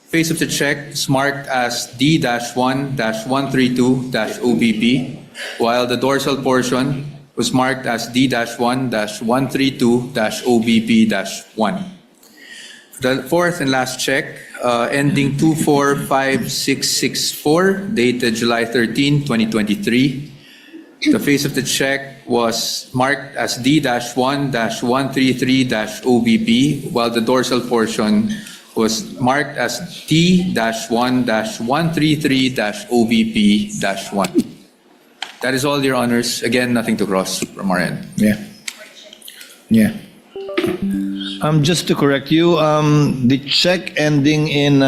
face of the check is marked as D-1-132-OBP, while the dorsal portion was marked as D-1-132-OBP-1. The fourth and last check, ending 245664, dated July 13, 2023. The face of the check was marked as D-1-133-OBP, while the dorsal portion was marked as T-1-133-OBP-1. That is all, Your Honors. Again, nothing to cross from our end. Yeah. Yeah. Just to correct you, the check ending in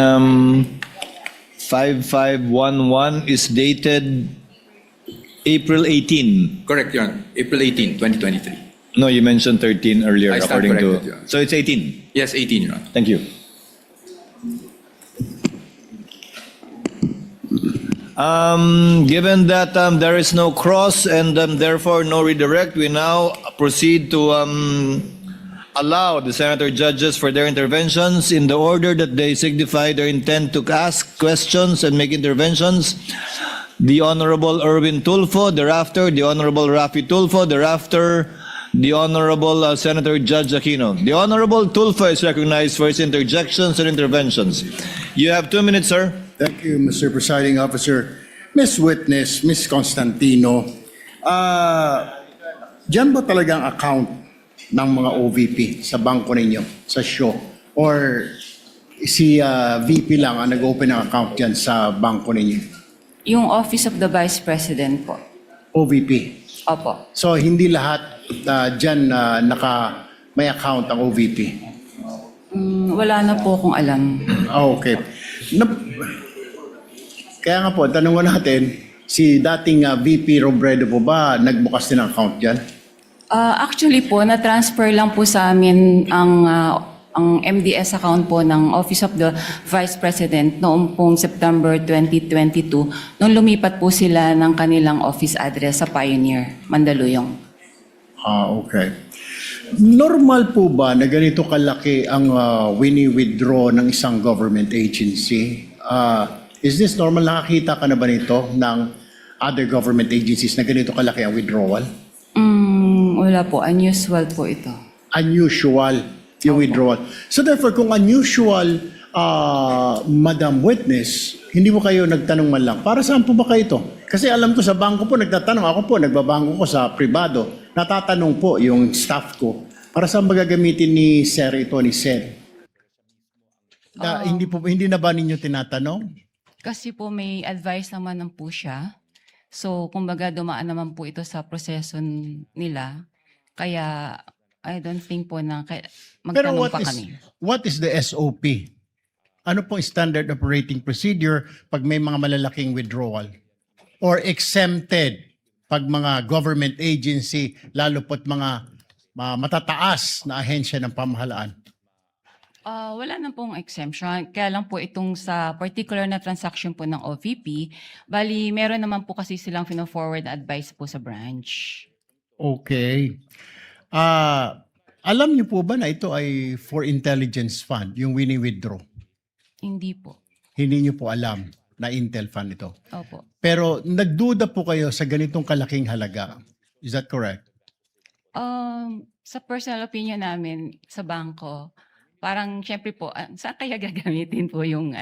5511 is dated April 18. Correct, Your Honor. April 18, 2023. No, you mentioned 13 earlier, I stand according corrected, to. Your Honor. So it's 18. Yes, 18, Your Honor. Thank you. Given that there is no cross and therefore no redirect, we now proceed to allow the senator judges for their interventions in the order that they signify their intent to ask questions and make interventions. The Honorable Erwin Tulfo, thereafter the Honorable Rafi Tulfo, thereafter the Honorable Senator Judge Aquino. The Honorable Tulfo is recognized for his interjections and interventions. You have 2 minutes, sir. Thank you, Mr. Presiding Officer. Miss Witness, Miss Constantino, dyan ba talagang account ng mga OVP sa bangko ninyo, sa show? Or si VP lang ang nag-open ng account dyan sa bangko ninyo? Yung Office of the Vice President po. OVP. Opo. So, hindi lahat dyan may account ang OVP? Wala na po akong alam. Okay. Kaya nga po, tanong ko natin, si dating VP Robredo po ba nagbukas din ng account dyan? Actually po, na-transfer lang po sa amin ang MDS account po ng Office of the Vice President noong pong September 2022 nung lumipat po sila ng kanilang office address sa Pioneer, Mandaluyong. Okay. Normal po ba na ganito kalaki ang wini-withdraw ng isang government agency? Is this normal? Nakakita ka na ba nito ng other government agencies na ganito kalaki ang withdrawal? Wala po, unusual po ito. Unusual yung withdrawal. So therefore, kung unusual, Madam Witness, hindi mo kayo nagtanong man lang, para saan po ba kayo ito? Kasi alam ko sa bangko po, nagtatanong. Ako po, nagbabangko ko sa privado. Natatanong po yung staff ko, para saan ba gagamitin ni Sir ito, ni Sir? Hindi na ba ninyo tinatanong? Kasi po may advice naman ng po siya. So, kumbaga dumaan naman po ito sa proseso nila. Kaya, I don't think po na Pero magtanong pa kami. what is the SOP? Ano pong standard operating procedure pag may mga malalaking withdrawal? Or exempted pag mga government agency, lalo po't mga matataas na ahensya ng pamahalaan? Wala na pong exemption. Kaya lang po itong sa particular na transaction po ng OVP, bali meron naman po kasi silang forward advice po sa branch. Okay. Alam niyo po ba na ito ay for intelligence fund, yung wini-withdraw? Hindi po. Hindi niyo po alam na Intel fund ito. Opo. Pero nagduda po kayo sa ganitong kalaking halaga. Is that correct? Sa personal opinion namin sa bangko, parang syempre po, saan kaya gagamitin po yung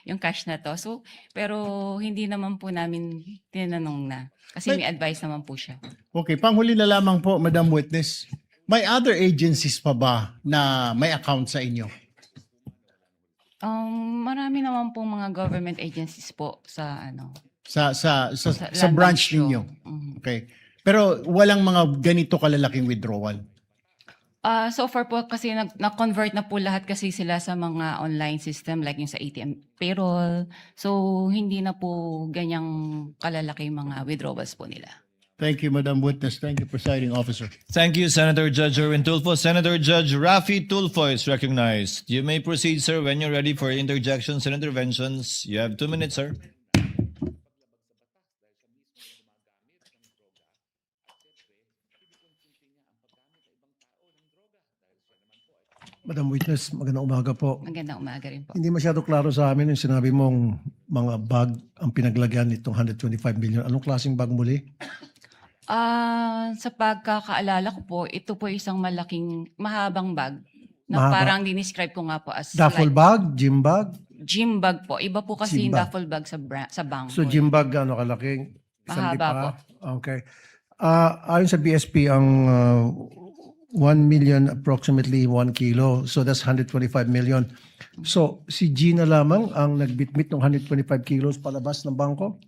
yung cash na to? So, pero hindi naman po namin tinanong na kasi may advice naman po siya. Okay, panghuli na lamang po, Madam Witness. May other agencies pa ba na may account sa inyo? Marami naman po mga government agencies po sa Sa Land branch Bank ninyo? show. Mhm. Okay. Pero walang mga ganito kalalaking withdrawal? So far po kasi na-convert na po lahat kasi sila sa mga online system like yung sa ATM payroll. So hindi na po ganyang kalalaki mga withdrawals po nila. Thank you, Madam Witness. Thank you, Presiding Officer. Thank you, Senator Judge Erwin Tulfo. Senator Judge Rafi Tulfo is recognized. You may proceed, sir, when you're ready for interjections and interventions. You have 2 minutes, sir. Madam Witness, magandang umaga po. Magandang umaga rin po. Hindi masyado klaro sa amin yung sinabi mong mga bag ang pinaglagyan nitong 125 million. Anong klaseng bag muli? Sa pagkakaalala ko po, ito po isang malaking, mahabang bag na Mahaba? parang dinescribe ko nga po as Duffel like bag? Gym bag? gym bag po. Iba po kasi Gym yung bag. duffel bag sa bangko. So gym bag ano kalaking? Isang Mahaba lipa? Okay. Ayon sa BSP, ang 1 million approximately 1 kilo. So that's 125 million. So si Gina lamang ang nagbitbit ng 125 kilos palabas ng bangko?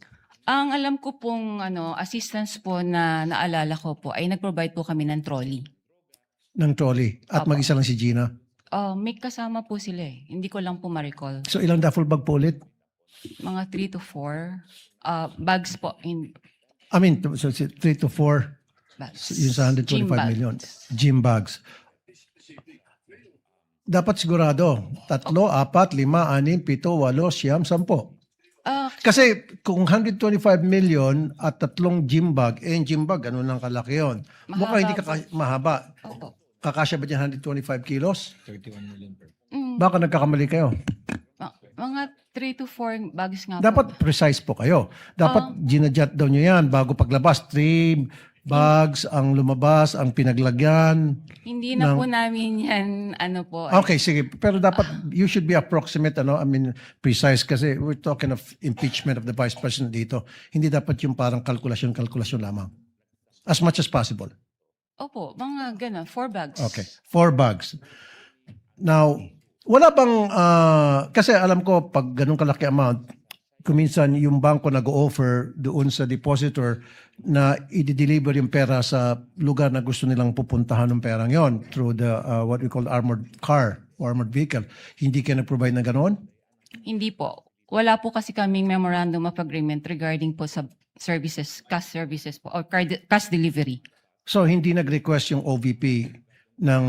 Ang alam ko pong assistance po na naalala ko po ay nag-provide po kami ng trolley. Ng trolley. At Apo. mag-isa lang si Gina. May kasama po sila eh. Hindi ko lang po ma-recall. So ilang duffel bag po ulit? Mga 3 to 4 bags po. I mean, so 3 to 4. Bags. Yung sa 125 Gym bags. million. Gym bags. Dapat sigurado. 3, 4, 5, 6, 7, 8, 9, 10. Kasi kung 125 million at 3 gym bag, yung gym bag, ano nang kalaki yun? Mahaba Mukhang hindi po. mahaba. Opo. Kakasya ba dyan 125 kilos? 31 million per. Baka nagkakamali kayo. Mga 3 to 4 bags nga po. Dapat precise po kayo. Dapat ginadjust daw nyo yan bago paglabas. 3 bags ang lumabas, ang pinaglagyan. Hindi na ng- po namin yan, po. Okay, sige. Pero dapat, you should be approximate, precise kasi we're talking of impeachment of the Vice President dito. Hindi dapat yung parang kalkulasyon lamang. As much as possible. Opo, mga gano'n, 4 bags. Okay. 4 bags. Now, wala bang, kasi alam ko, pag ganun kalaki amount, kuminsan yung bangko nag-offer doon sa depositor na i-deliver yung pera sa lugar na gusto nilang pupuntahan ng perang yon through the what we call armored car or armored vehicle. Hindi kayo nag-provide na ganoon? Hindi po. Wala po kasi kaming memorandum of agreement regarding po sa services, cash services po, or cash delivery. So hindi nag-request yung OVP ng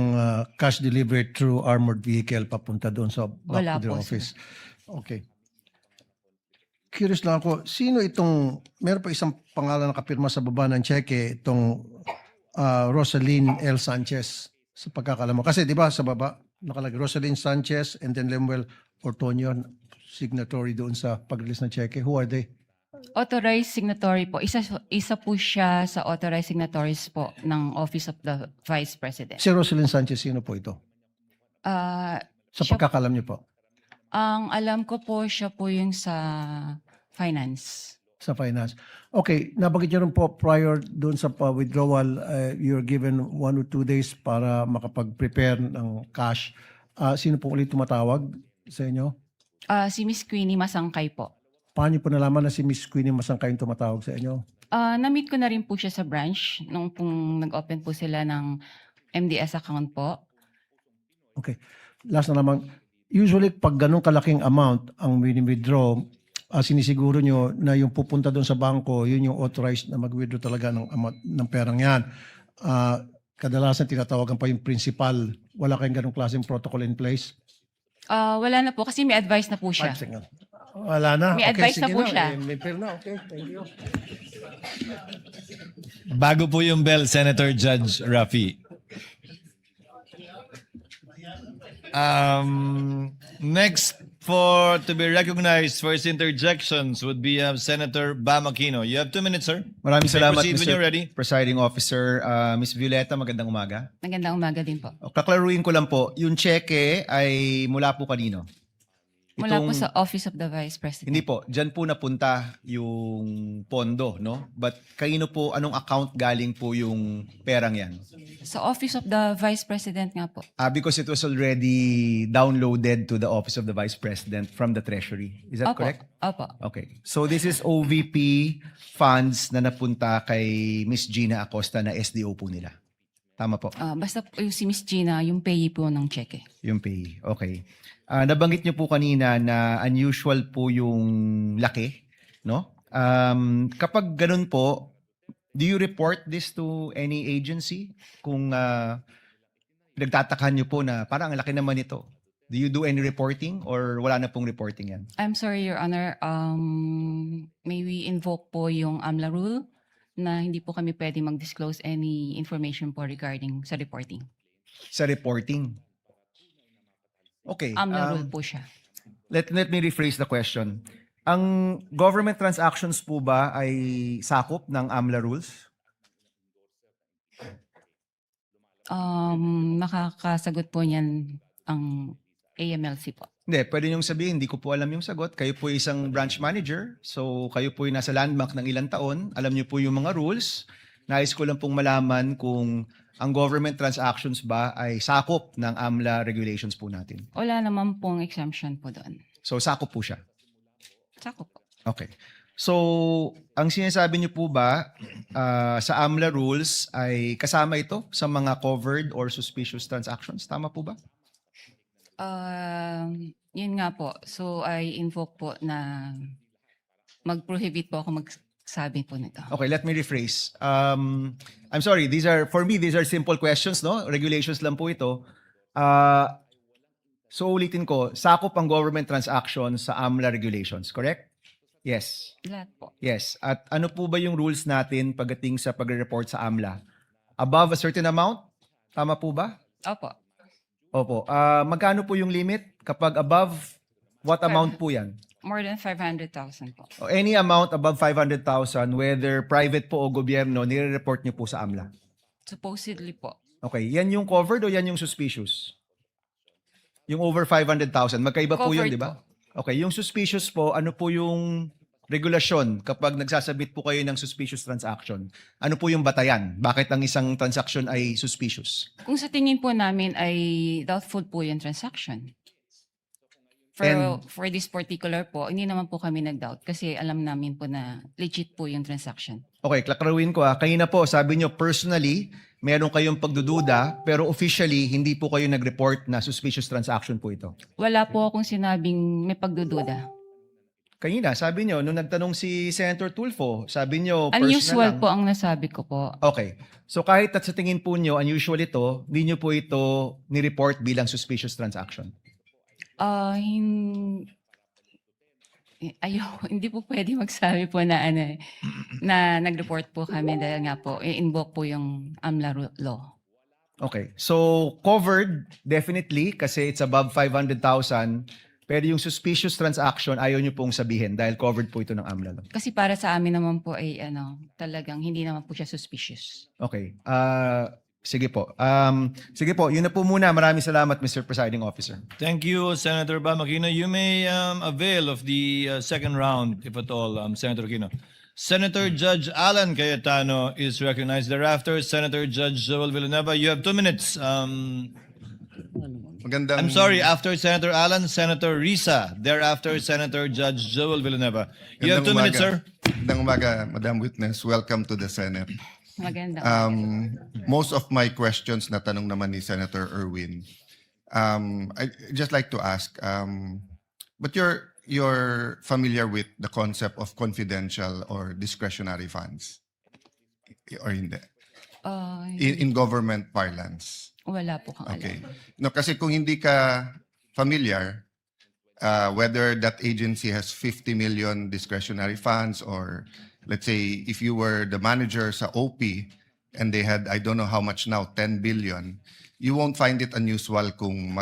cash delivered through armored vehicle papunta doon sa back Wala to their po, office? Okay. Curious lang ako, sino itong, meron pa isang pangalan na kapirma sa baba ng cheque, itong Rosaline L. Sanchez, sa pagkakalam mo. Kasi di ba sa baba, nakalagay Rosaline Sanchez and then Lemuel Ortonio, signatory doon sa pag-release ng cheque. Who are they? Authorized signatory po. Isa po siya sa authorized signatories po ng Office of the Vice President. Si Rosaline Sanchez, sino po ito? Sa Siya- pagkakalam niyo po, Ang alam ko po, siya po yung sa finance. sa finance. Okay, nabanggit niyo rin po prior doon sa withdrawal, you're given 1 or 2 days para makapag-prepare ng cash. Sino po ulit tumatawag sa inyo? Si Miss Queenie Masangkay po. Paano niyo po nalaman na si Miss Queenie Masangkay yung tumatawag sa inyo? Na-meet ko na rin po siya sa branch nung pong nag-open po sila ng MDS account po. Okay. Last na naman, usually pag ganun kalaking amount ang withdraw, sinisiguro nyo na yung pupunta doon sa bangko, yun yung authorized na mag-withdraw talaga ng amount ng perang yan. Kadalasan tinatawagan pa yung principal. Wala kayong ganung klaseng protocol in place? Wala na po kasi may advice na po siya. 5 seconds. Wala na. May advice na sige po siya. May pera na. Okay, thank you. Bago po yung bell, Senator Judge Rafi. Next to be recognized for his interjections would be Senator Bam Aquino. You have 2 minutes, sir. Maraming You may salamat, proceed when you're ready. Presiding Officer. Ms. Violeta, magandang umaga. Magandang umaga din po. Kaklaruin ko lang po, yung cheque ay mula po kanino? Mula po Itong- sa Office of the Vice President. Hindi po, dyan po napunta yung pondo, no? But kanino po, anong account galing po yung perang yan? Sa Office of the Vice President nga po. Because it was already downloaded to the Office of the Vice President from the Treasury. Is that Opo. correct? Opo. Okay. So this is OVP funds na napunta kay Miss Gina Acosta na SDO po nila. Tama po. Basta po yung si Miss Gina, yung payee po ng cheque. Yung pay. Okay. Nabanggit niyo po kanina na unusual po yung laki, no? Kapag ganun po, do you report this to any agency? Kung pinagtatakan niyo po na parang ang laki naman ito. Do you do any reporting or wala na pong reporting yan? I'm sorry, Your Honor. May we invoke po yung AMLA rule na hindi po kami pwede mag-disclose any information po regarding sa reporting. Sa reporting. Okay. AMLA rule po siya. Let me rephrase the question. Ang government transactions po ba ay sakop ng AMLA rules? Makakasagot po niyan ang AMLC po. Hindi, pwede niyong sabihin, hindi ko po alam yung sagot. Kayo po isang branch manager, so kayo po yung nasa landmark ng ilang taon. Alam niyo po yung mga rules. Nais ko lang pong malaman kung ang government transactions ba ay sakop ng AMLA regulations po natin. Wala naman pong exemption po doon. So sakop po siya. Sakop po. Okay. So, ang sinasabi niyo po ba sa AMLA rules ay kasama ito sa mga covered or suspicious transactions? Tama po ba? Yun nga po. So, I invoke po na mag-prohibit po ako magsabi po nito. Okay, let me rephrase. I'm sorry, for me, these are simple questions, no? Regulations lang po ito. So ulitin ko, sakop ang government transactions sa AMLA regulations, correct? Yes. Lahat po. Yes. At ano po ba yung rules natin pagdating sa pagre-report sa AMLA? Above a certain amount? Tama po ba? Opo. Opo. Magkano po yung limit? Kapag above, what amount po yan? More than 500,000 po. O any amount above 500,000, whether private po o gobyerno, nire-report niyo po sa AMLA. Supposedly po. Okay, yan yung covered o yan yung suspicious? Yung over 500,000, magkaiba po yun, Covered di ba? Okay, yung suspicious po, ano po yung regulasyon kapag nagsasabit po kayo ng suspicious transaction? Ano po yung batayan? Bakit ang isang transaction ay suspicious? Kung sa tingin po namin ay doubtful po yung transaction. And- For this particular po, hindi naman po kami nag-doubt kasi alam namin po na legit po yung transaction. Okay, klaklaruin ko Kanina po, sabi nyo personally, meron kayong pagdududa, pero officially, hindi po kayo nag-report na suspicious transaction po ito. Wala po akong sinabing may pagdududa. Kanina, sabi nyo, nung nagtanong si Senator Tulfo, sabi nyo personal Unusual lang. po ang nasabi ko po. Okay. So kahit at sa tingin po nyo, unusual ito, hindi nyo po ito ni-report bilang suspicious transaction. Hindi po pwede magsabi po na na nag-report po kami dahil nga po i-invoke po yung AMLA law. Okay. So covered, definitely, kasi it's above 500,000. Pero yung suspicious transaction, ayaw nyo pong sabihin dahil covered po ito ng AMLA law. Kasi para sa amin naman po ay talagang hindi naman po siya suspicious. Okay. Sige po. Sige po, yun na po muna. Maraming salamat, Mr. Presiding Officer. Thank you, Senator Bam Aquino. You may avail of the second round, if at all, Senator Aquino. Senator Judge Alan Cayetano is recognized. Thereafter, Senator Judge Joel Villanueva. You have 2 minutes. Magandang, I'm sorry, after Senator Alan, Senator Risa. Thereafter, Senator Judge Joel Villanueva. You have 2 minutes, sir. Magandang umaga, Madam Witness. Welcome to the Senate. Maganda. Most of my questions na tanong naman ni Senator Erwin. I just like to ask, but you're familiar with the concept of confidential or discretionary funds? Or hindi? In government parlance. Wala po kang Okay. alam. No, kasi kung hindi ka familiar, whether that agency has 50 million discretionary funds or let's say if you were the manager sa OP and they had, I don't know how much now, 10 billion, you won't find it unusual kung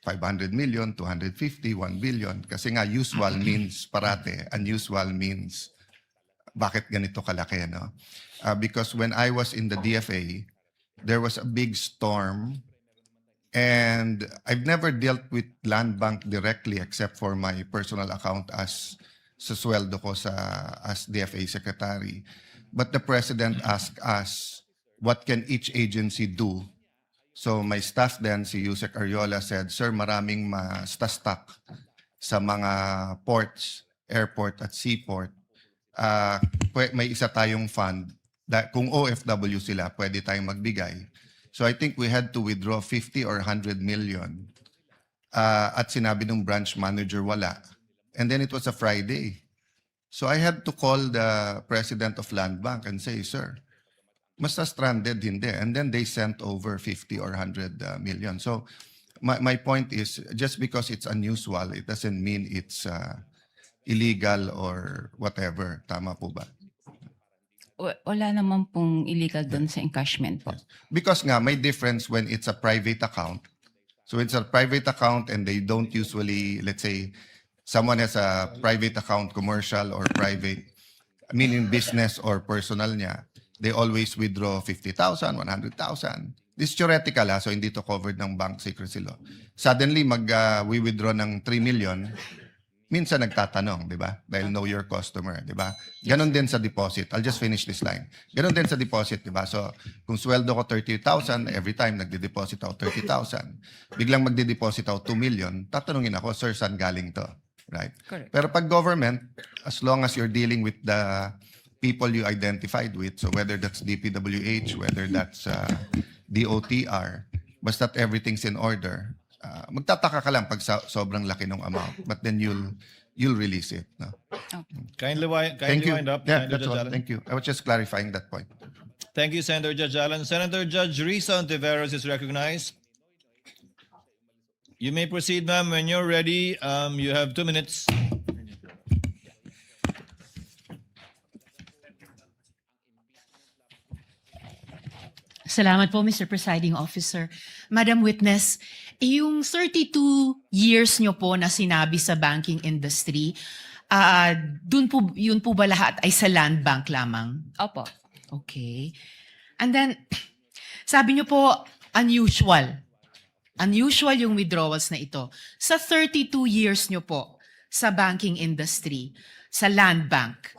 500 million, 250, 1 billion. Kasi nga usual means parate, unusual means bakit ganito kalaki, no? Because when I was in the DFA, there was a big storm and I've never dealt with Land Bank directly except for my personal account as sa sweldo ko as DFA secretary. But the president asked us, what can each agency do? So my staff then, si Yusek Ariola said, Sir, maraming ma-stuck sa mga ports, airport at seaport. May isa tayong fund. Kung OFW sila, pwede tayong magbigay. So I think we had to withdraw 50 or 100 million. At sinabi ng branch manager, wala. And then it was a Friday. So I had to call the president of Land Bank and say, Sir, basta stranded, hindi. And then they sent over 50 or 100 million. So my point is, just because it's unusual, it doesn't mean it's illegal or whatever. Tama po ba? Wala naman pong illegal doon sa encashment po. Because nga, may difference when it's a private account. So it's a private account and they don't usually, let's say, someone has a private account, commercial or private, meaning business or personal niya, they always withdraw 50,000, 100,000. This is theoretical, so hindi to covered ng bank secrecy law. Suddenly, we withdraw ng 3 million, minsan nagtatanong, di ba? Dahil know your customer, di ba? Ganon din sa deposit. I'll just finish this line. Ganon din sa deposit, di ba? So, kung sweldo ko 30,000, every time nagde-deposit ako 30,000, biglang magde-deposit ako 2 million, tatanungin ako, Sir, saan galing to? Right? Correct. Pero pag government, as long as you're dealing with the people you identified with, so whether that's DPWH, whether that's DOTR, basta't everything's in order, magtataka ka lang pag sobrang laki ng amount, but then you'll release it. No? Kindly Thank you. wind up. Yeah, Senator that's Judge all. Allen. Thank you. I was just clarifying that point. Thank you, Senator Judge Allen. Senator Judge Risa Ontiveros is recognized. You may proceed, ma'am. When you're ready, you have 2 minutes. Salamat po, Mr. Presiding Officer. Madam Witness, yung 32 years nyo po na sinabi sa banking industry, yun po ba lahat ay sa Land Bank lamang? Opo. Okay. And then, sabi nyo po, unusual. Unusual yung withdrawals na ito. Sa 32 years nyo po sa banking industry, sa Land Bank,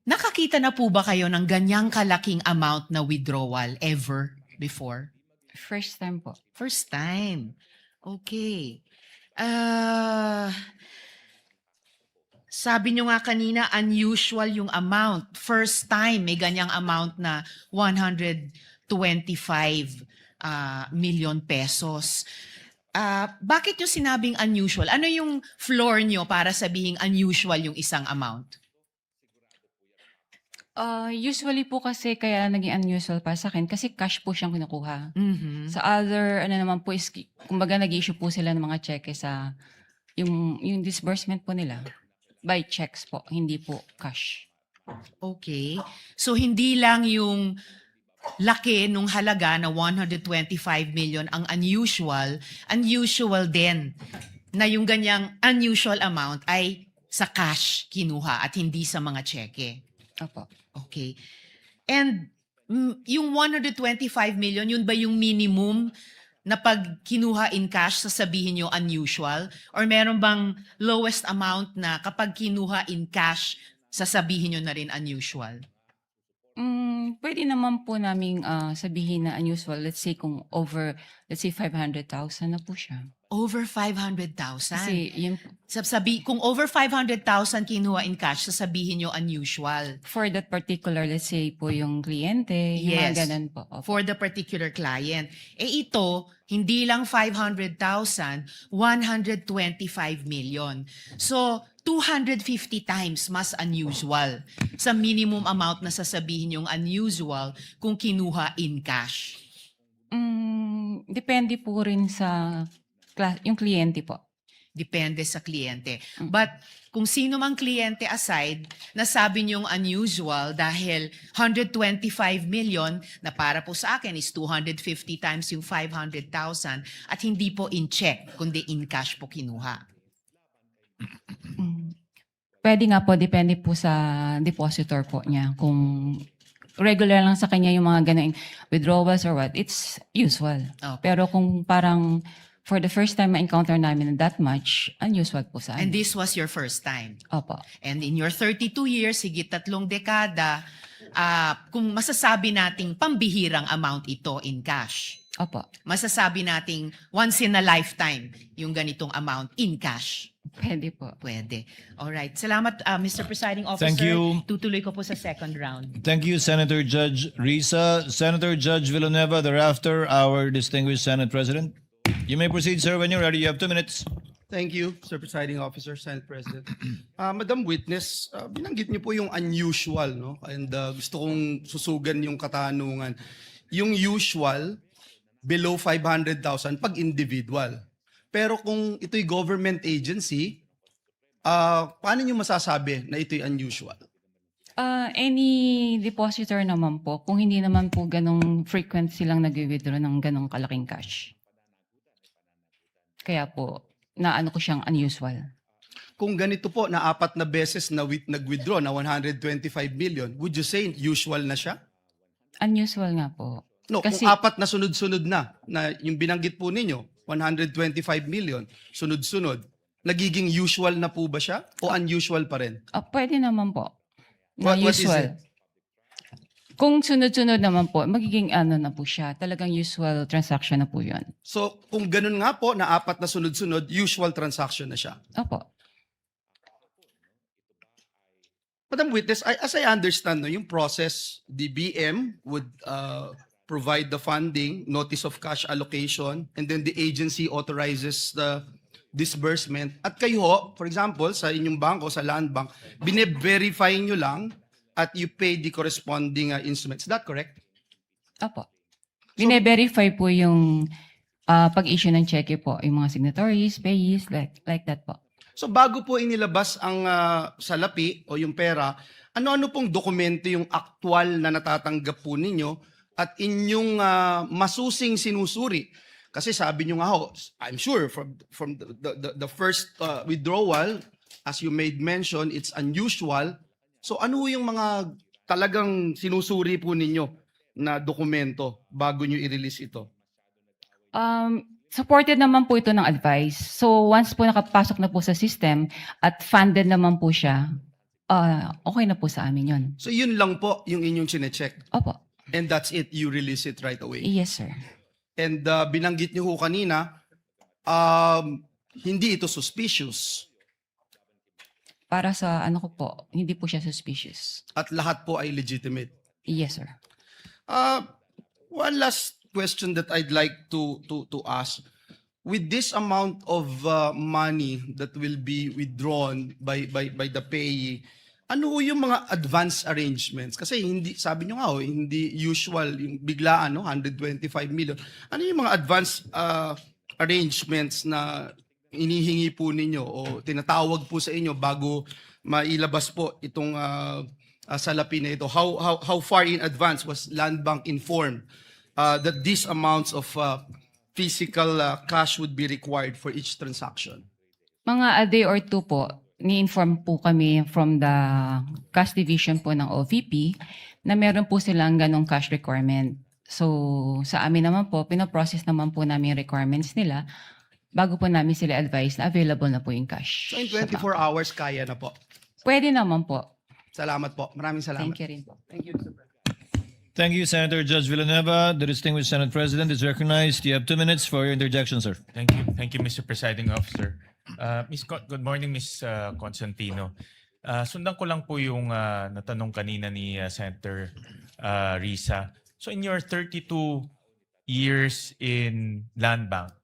nakakita na po ba kayo ng ganyang kalaking amount na withdrawal ever before? First time po. First time. Okay. Sabi nyo nga kanina, unusual yung amount. First time, may ganyang amount na 125 million pesos. Bakit nyo sinabing unusual? Ano yung floor nyo para sabihing unusual yung isang amount? Usually po kasi kaya naging unusual para sa akin kasi cash po siyang kinukuha. Mhm. Sa other, ano naman po is, kumbaga nag-issue po sila ng mga cheque sa, yung disbursement po nila. By checks po, hindi po cash. Okay. So hindi lang yung laki nung halaga na 125 million ang unusual din na yung ganyang unusual amount ay sa cash kinuha at hindi sa mga cheque. Opo. Okay. And yung 125 million, yun ba yung minimum na pag kinuha in cash, sasabihin nyo unusual? Or meron bang lowest amount na kapag kinuha in cash, sasabihin nyo na rin unusual? Pwede naman po naming sabihin na unusual. Let's say kung over, let's say 500,000 na po siya. Over 500,000? Kasi yun, Kung over 500,000 kinuha in cash, sasabihin nyo unusual. for that particular, let's say po yung kliyente, yung Yes. mga ganun po. Opo. For the particular client. Ito, hindi lang 500,000, 125 million. So, 250 times mas unusual sa minimum amount na sasabihin yung unusual kung kinuha in cash. Depende po rin sa yung kliyente po. Depende sa kliyente. But kung sino mang kliyente aside, nasabi niyong unusual dahil 125 million na para po sa akin is 250 times yung 500,000 at hindi po in check, kundi in cash po kinuha. Pwede nga po, depende po sa depositor po niya. Kung regular lang sa kanya yung mga ganun withdrawals or what, it's usual. Okay. Pero kung parang for the first time ma-encounter namin that much, unusual po sa And amin. this was your first time. Opo. And in your 32 years, higit 3 dekada, kung masasabi nating pambihirang amount ito in cash, Opo. masasabi nating once in a lifetime yung ganitong amount in cash. Pwede po. Pwede. Alright. Salamat, Mr. Presiding Officer. Thank you. Tutuloy ko po sa second round. Thank you, Senator Judge Risa. Senator Judge Villanueva, thereafter, our distinguished Senate President. You may proceed, sir, when you're ready. You have 2 minutes. Thank you, Sir Presiding Officer, Senate President. Madam Witness, binanggit niyo po yung unusual, no? And gusto kong susugan yung katanungan. Yung usual, below 500,000 pag individual. Pero kung ito'y government agency, paano niyo masasabi na ito'y unusual? Any depositor naman po, kung hindi naman po ganong frequent silang nag-withdraw ng ganong kalaking cash. Kaya po, naano ko siyang unusual. Kung ganito po na 4 na beses na nag-withdraw na 125 million, would you say usual na siya? Unusual nga po. No, Kasi, kung 4 na sunod-sunod na yung binanggit po ninyo, 125 million, sunod-sunod, nagiging usual na po ba siya o unusual pa rin? pwede naman po. Na What is usual. it? Kung sunod-sunod naman po, magiging ano na po siya. Talagang usual transaction na po yun. So, kung ganun nga po na 4 na sunod-sunod, usual transaction na siya. Opo. Madam Witness, as I understand, no, yung process, the BM would provide the funding, notice of cash allocation, and then the agency authorizes the disbursement. At kayo, for example, sa inyong bangko, sa Land Bank, bine-verify nyo lang at you pay the corresponding instruments. Is that correct? Opo. Bine-verify po yung pag-issue ng cheque po, yung mga signatories, payees, like that po. So bago po inilabas ang salapi o yung pera, ano-ano pong dokumento yung aktual na natatanggap po ninyo at inyong masusing sinusuri? Kasi sabi nyo nga ho, I'm sure from the first withdrawal, as you made mention, it's unusual. So ano yung mga talagang sinusuri po ninyo na dokumento bago nyo i-release ito? Supported naman po ito ng advice. So once po nakapasok na po sa system at funded naman po siya, okay na po sa amin yun. So yun lang po yung inyong chinecheck. Opo. And that's it, you release it right away. Yes, sir. And binanggit niyo ho kanina, hindi ito suspicious Para sa ano ko po, hindi po siya suspicious. at lahat po ay legitimate. Yes, sir. One last question that I'd like to ask. With this amount of money that will be withdrawn by the payee, ano ho yung mga advance arrangements? Kasi hindi, sabi nyo nga ho, hindi usual, yung biglaan, no? 125 million. Ano yung mga advance arrangements na inihingi po ninyo o tinatawag po sa inyo bago mailabas po itong salapi na ito? How far in advance was Land Bank informed that these amounts of physical cash would be required for each transaction? Mga a day or two po, ni-inform po kami from the cash division po ng OVP na meron po silang ganong cash requirement. So sa amin naman po, pinoprocess naman po namin yung requirements nila bago po namin sila advise na available na po yung cash. So in sa 24 bank. hours, kaya na po. Pwede naman po. Salamat po. Maraming salamat. Thank you rin po. Thank you, Senator Judge Villanueva. The distinguished Senate President is recognized. You have 2 minutes for your interjection, sir. Thank you. Thank you, Mr. Presiding Officer. Good morning, Ms. Constantino. Sundan ko lang po yung natanong kanina ni Senator Risa. So in your 32 years in Land Bank,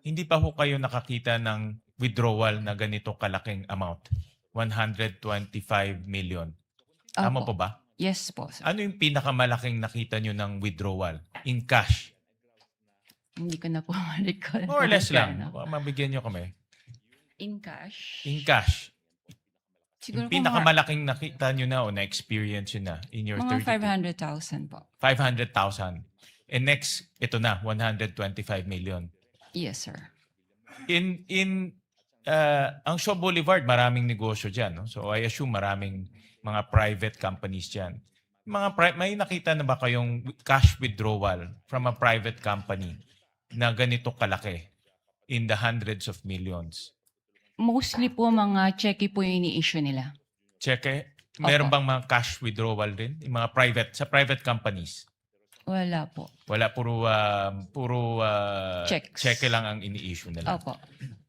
hindi pa po kayo nakakita ng withdrawal na ganito kalaking amount? 125 million. Tama Opo. po ba? Yes po. Sir. Ano yung pinakamalaking nakita nyo ng withdrawal in cash? Hindi ko na po recall. More or less lang. Ano. Mabigyan nyo kami. In cash? In cash. Siguro Yung pinakamalaking nakita nyo na o na-experience nyo na in your mga 32? 500,000 po. 500,000. And next, ito na, 125 million. Yes, sir. Ang Shaw Boulevard, maraming negosyo dyan. No? So I assume maraming mga private companies dyan. May nakita na ba kayong cash withdrawal from a private company na ganito kalaki in the hundreds of millions? Mostly po mga cheque po yung ini-issue nila. Cheque? Meron Opo. bang mga cash withdrawal din? Yung mga sa private companies? Wala po. Wala, puro Checks. cheque lang ang ini-issue nila. Opo.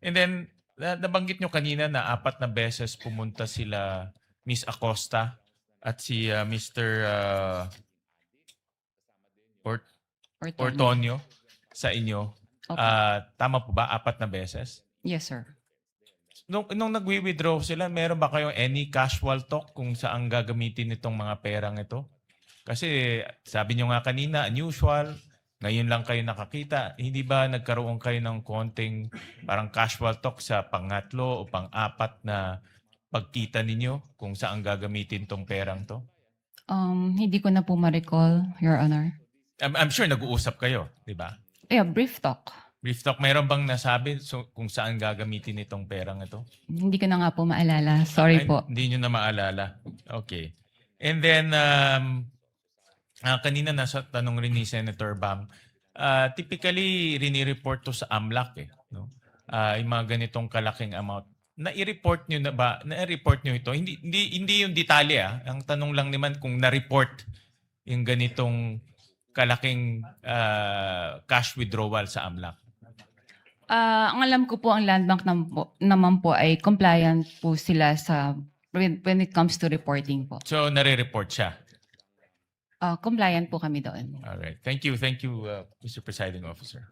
And then, nabanggit nyo kanina na 4 na beses pumunta sila Miss Acosta at si Mr. Ortonio sa inyo. Opo. Tama po ba? 4 na beses? Yes, sir. Nung nagwi-withdraw sila, meron ba kayong any casual talk kung saan gagamitin itong mga perang ito? Kasi sabi nyo nga kanina, unusual, ngayon lang kayo nakakita. Hindi ba nagkaroon kayo ng konting parang casual talk sa pangatlo o pang-4 na pagkita ninyo kung saan gagamitin tong perang to? Hindi ko na po ma-recall, Your Honor. I'm sure nag-uusap kayo, di ba? Yeah, brief talk. Brief talk, mayroon bang nasabi kung saan gagamitin itong perang ito? Hindi ko na nga po maalala. Sorry Ay, po. Hindi nyo na maalala. Okay. And then, kanina nasa tanong rin ni Senator Bam, typically, rini-report to sa AMLAC eh. No? Yung mga ganitong kalaking amount. Na-report nyo na ba? Na-report nyo ito? Hindi yung detalye. Ang tanong lang naman kung na-report yung ganitong kalaking cash withdrawal sa AMLAC. Ang alam ko po, ang Land Bank naman po ay compliant po sila when it comes to reporting po. So, nare-report siya. Compliant po kami doon. All right. Thank you, Mr. Presiding Officer.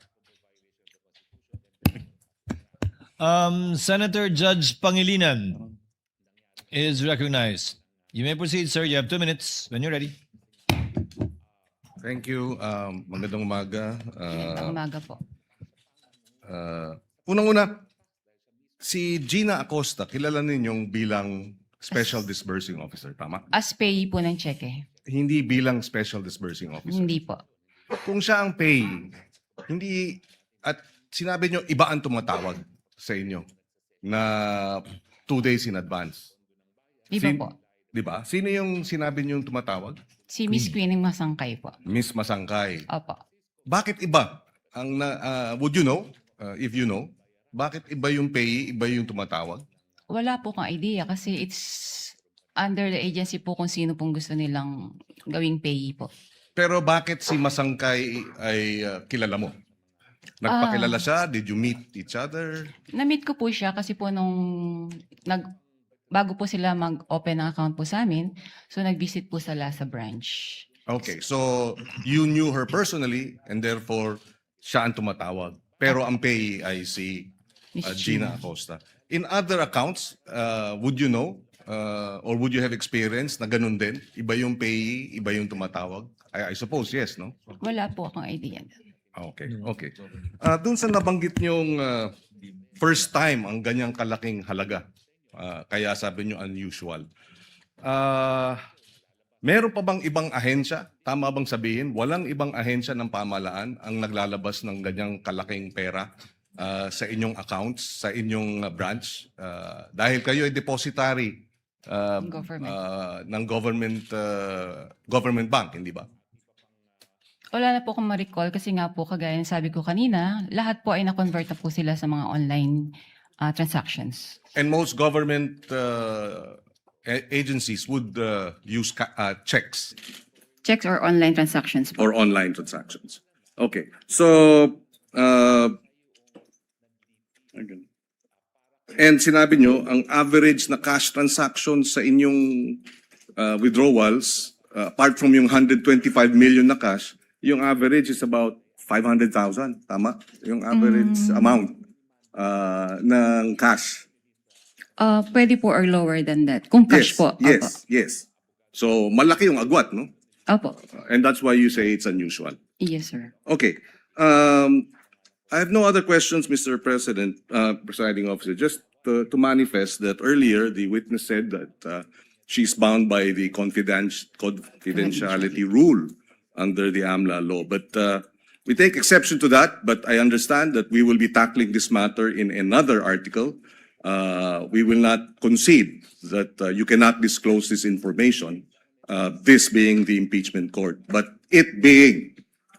Senator Judge Pangilinan is recognized. You may proceed, sir. You have 2 minutes when you're ready. Thank you. Magandang umaga. Ang umaga po. Unang-una, si Gina Acosta, kilala ninyong bilang Special Disbursing Officer, tama? As payee po ng cheque. Hindi bilang Special Disbursing Officer. Hindi po. Kung siya ang payee, hindi, at sinabi nyo, iba ang tumatawag sa inyo na 2 days in advance. Iba po. Di ba? Sino yung sinabi nyo yung tumatawag? Si Miss Queenie Masangkay po. Miss Masangkay. Opo. Bakit iba? Would you know, if you know, bakit iba yung payee, iba yung tumatawag? Wala po kang idea kasi it's under the agency po kung sino pong gusto nilang gawing payee po. Pero bakit si Masangkay ay kilala mo? Nagpakilala siya? Did you meet each other? Na-meet ko po siya kasi po bago po sila mag-open ng account po sa amin, so nag-visit po sila sa branch. Okay, so you knew her personally and therefore siya ang tumatawag. Pero ang payee ay si Miss Gina Acosta. In other accounts, would you know or would you have experience na ganun din? Iba yung payee, iba yung tumatawag? I suppose yes, no? Wala po akong idea. Okay, okay. Doon sa nabanggit niyong first time ang ganyang kalaking halaga, kaya sabi niyo unusual. Meron pa bang ibang ahensya? Tama bang sabihin, walang ibang ahensya ng pamahalaan ang naglalabas ng ganyang kalaking pera sa inyong accounts, sa inyong branch? Dahil kayo ay depositary ng government bank, hindi ba? Wala na po akong ma-recall kasi nga po kagaya ng sabi ko kanina, lahat po ay na-convert na po sila sa mga online transactions. And most government agencies would use checks Checks or online transactions po. or online transactions. Okay. So, and sinabi nyo, ang average na cash transactions sa inyong withdrawals, apart from yung 125 million na cash, yung average is about 500,000. Tama? Yung average amount ng cash. Pwede po or lower than that. Kung cash po. Yes, yes. So, malaki yung agwat, no? Opo. And that's why you say it's unusual. Yes, sir. Okay. I have no other questions, Mr. President, Presiding Officer. Just to manifest that earlier the witness said that she's bound by the confidentiality rule under the AMLA law. But we take exception to that, but I understand that we will be tackling this matter in another article. We will not concede that you cannot disclose this information, this being the impeachment court. But it being,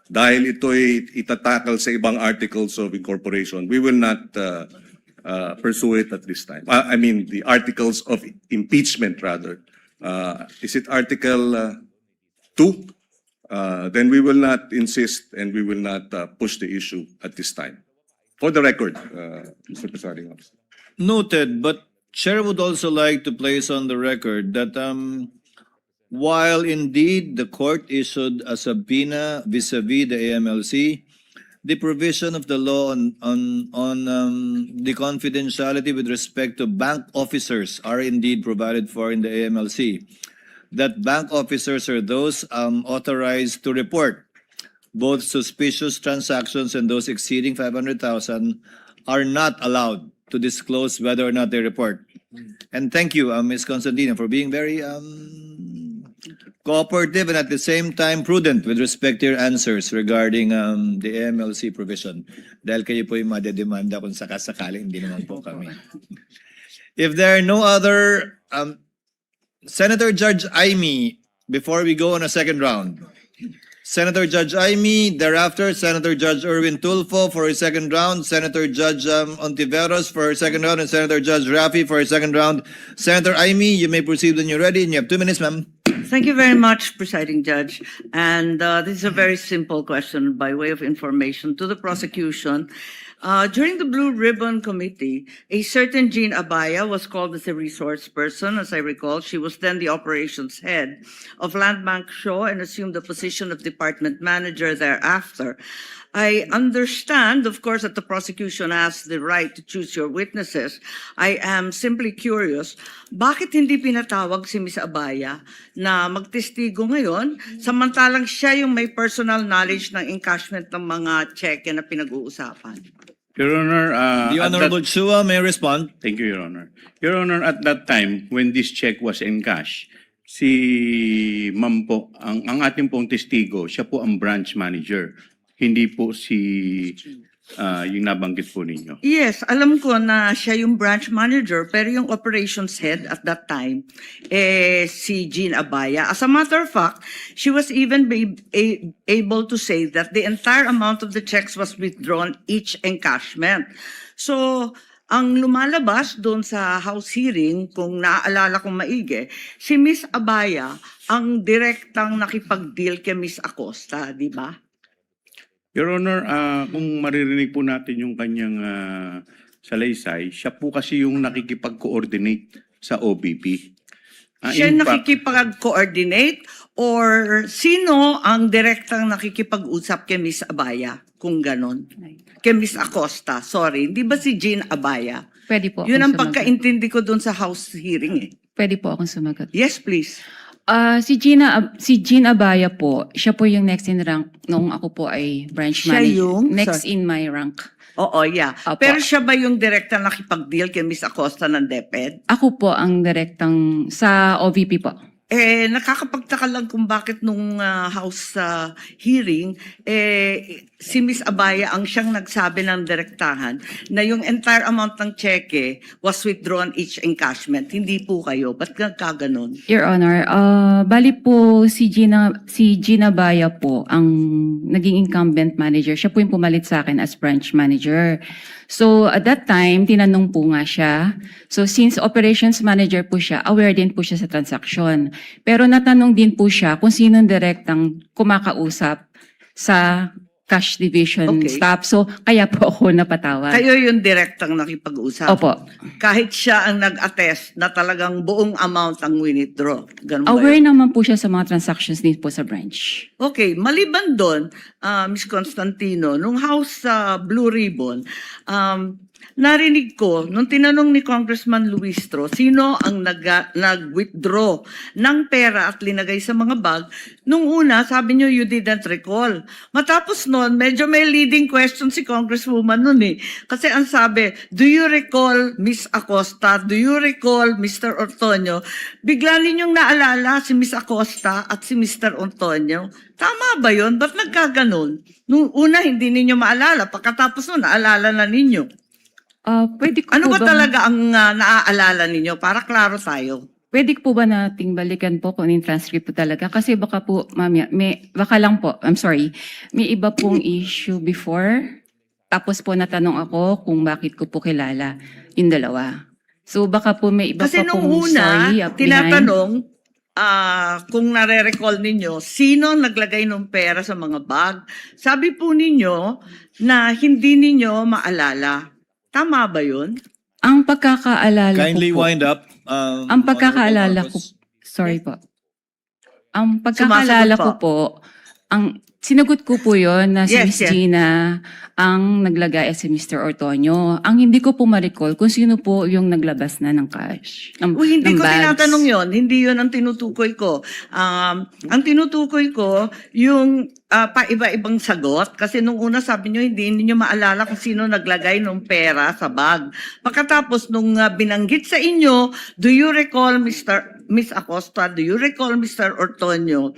dahil ito'y itatakal sa ibang articles of incorporation, we will not pursue it at this time. I mean, the articles of impeachment, rather. Is it Article 2? Then we will not insist and we will not push the issue at this time. For the record, Mr. Presiding Officer. Noted, but Chair would also like to place on the record that while indeed the court issued a subpoena vis-a-vis the AMLC, the provision of the law on the confidentiality with respect to bank officers are indeed provided for in the AMLC. That bank officers are those authorized to report both suspicious transactions and those exceeding 500,000 are not allowed to disclose whether or not they report. And thank you, Ms. Constantino, for being very cooperative and at the same time prudent with respect to your answers regarding the AMLC provision. Dahil kayo po yung madedemanda kung sakasakaling, hindi naman po kami. If there are no other, Senator Judge Aimee, before we go on a second round. Senator Judge Aimee, thereafter Senator Judge Erwin Tulfo for a second round, Senator Judge Ontiveros for a second round, and Senator Judge Rafi for a second round. Senator Aimee, you may proceed when you're ready, and you have 2 minutes, ma'am. Thank you very much, Presiding Judge. And this is a very simple question by way of information to the prosecution. During the Blue Ribbon Committee, a certain Jean Abaya was called as a resource person. As I recall, she was then the operations head of Land Bank Shaw and assumed the position of department manager thereafter. I understand, of course, that the prosecution has the right to choose your witnesses. I am simply curious, bakit hindi pinatawag si Ms. Abaya na magtestigo ngayon, samantalang siya yung may personal knowledge ng encashment ng mga cheque na pinag-uusapan? Your Honor, The Honorable Chua may respond. Thank you, Your Honor. Your Honor, at that time, when this check was encashed, si Ma'am po, ang ating pong testigo, siya po ang branch manager. Hindi po si yung nabanggit po ninyo. Yes, alam ko na siya yung branch manager, pero yung operations head at that time, si Jean Abaya. As a matter of fact, she was even able to say that the entire amount of the checks was withdrawn each encashment. So, ang lumalabas doon sa House hearing, kung naaalala kong maigi, si Miss Abaya ang direktang nakipag-deal kay Miss Acosta, di ba? Your Honor, kung maririnig po natin yung kanyang salaysay, siya po kasi yung nakikipag-coordinate sa OBP. Siya nakikipag-coordinate or sino ang direktang nakikipag-usap kay Miss Abaya? Kung ganon. Kay Miss Acosta, sorry. Hindi ba si Jean Abaya? Pwede po Yun ang akong sumagot. pagkaintindi ko doon sa House hearing eh. Pwede po akong sumagot. Yes, please. Si Jean Abaya po, siya po yung next in rank nung ako po ay branch Siya manager. yung- Next sorry. in my rank. Oo, yeah. Opo. Pero siya ba yung direktang nakipag-deal kay Miss Acosta ng DepEd? Ako po ang direktang sa OVP po. Nakakapagtaka lang kung bakit nung House hearing, si Miss Abaya ang siyang nagsabi ng direktahan na yung entire amount ng cheque was withdrawn each encashment. Hindi po kayo. Ba't kaganon? Your Honor, bali po si Gina Baya po ang naging incumbent manager. Siya po yung pumalit sa akin as branch manager. So at that time, tinanong po nga siya. So since operations manager po siya, aware din po siya sa transaction. Pero natanong din po siya kung sino direktang kumakausap sa cash division Okay. staff. So kaya po ako napatawag. Kayo yung direktang nakipag-usap. Opo. Kahit siya ang nag-attest na talagang buong amount ang withdraw. Ganun ba Aware yun? naman po siya sa mga transactions din po sa branch. Okay, maliban doon, Ms. Constantino, nung House Blue Ribbon, narinig ko, nung tinanong ni Congressman Luistro, sino ang nag-withdraw ng pera at linagay sa mga bag, nung una, sabi nyo, you didn't recall. Matapos nun, medyo may leading question si Congresswoman nun eh. Kasi ang sabi, do you recall Miss Acosta? Do you recall Mr. Ortonio? Bigla ninyong naalala si Miss Acosta at si Mr. Ortonio. Tama ba yun? Ba't nagkaganon? Nung una, hindi ninyo maalala. Pagkatapos nun, naalala na ninyo. Pwede ko Ano po ba bang- talaga ang naaalala ninyo? Para klaro tayo. Pwede po ba nating balikan po kung yung transcript po talaga? Kasi baka po, mamaya, baka lang po, I'm sorry, may iba pong issue before. Tapos po natanong ako kung bakit ko po kilala yung dalawa. So baka po may iba Kasi pa nung pong una, story up behind. tinatanong kung nare-recall ninyo, sino naglagay ng pera sa mga bag? Sabi po ninyo na hindi ninyo maalala. Tama ba yun? Ang pagkakaalala Kindly ko po, wind up. ang pagkakaalala Honorable ko, Marcos. sorry po. Ang pagkakaalala Sumasagot ko po, ang sinagot ko po yon na si Yes, Miss yes. Gina ang naglagay at si Mr. Ortonio. Ang hindi ko po ma-recall kung sino po yung naglabas na ng cash. Uy, hindi ng ko bags. tinatanong yon. Hindi yon ang tinutukoy ko. Ang tinutukoy ko, yung pa-iba-ibang sagot. Kasi nung una sabi nyo, hindi niyo maalala kung sino naglagay ng pera sa bag. Pagkatapos nung binanggit sa inyo, do you recall Miss Acosta, do you recall Mr. Ortonio?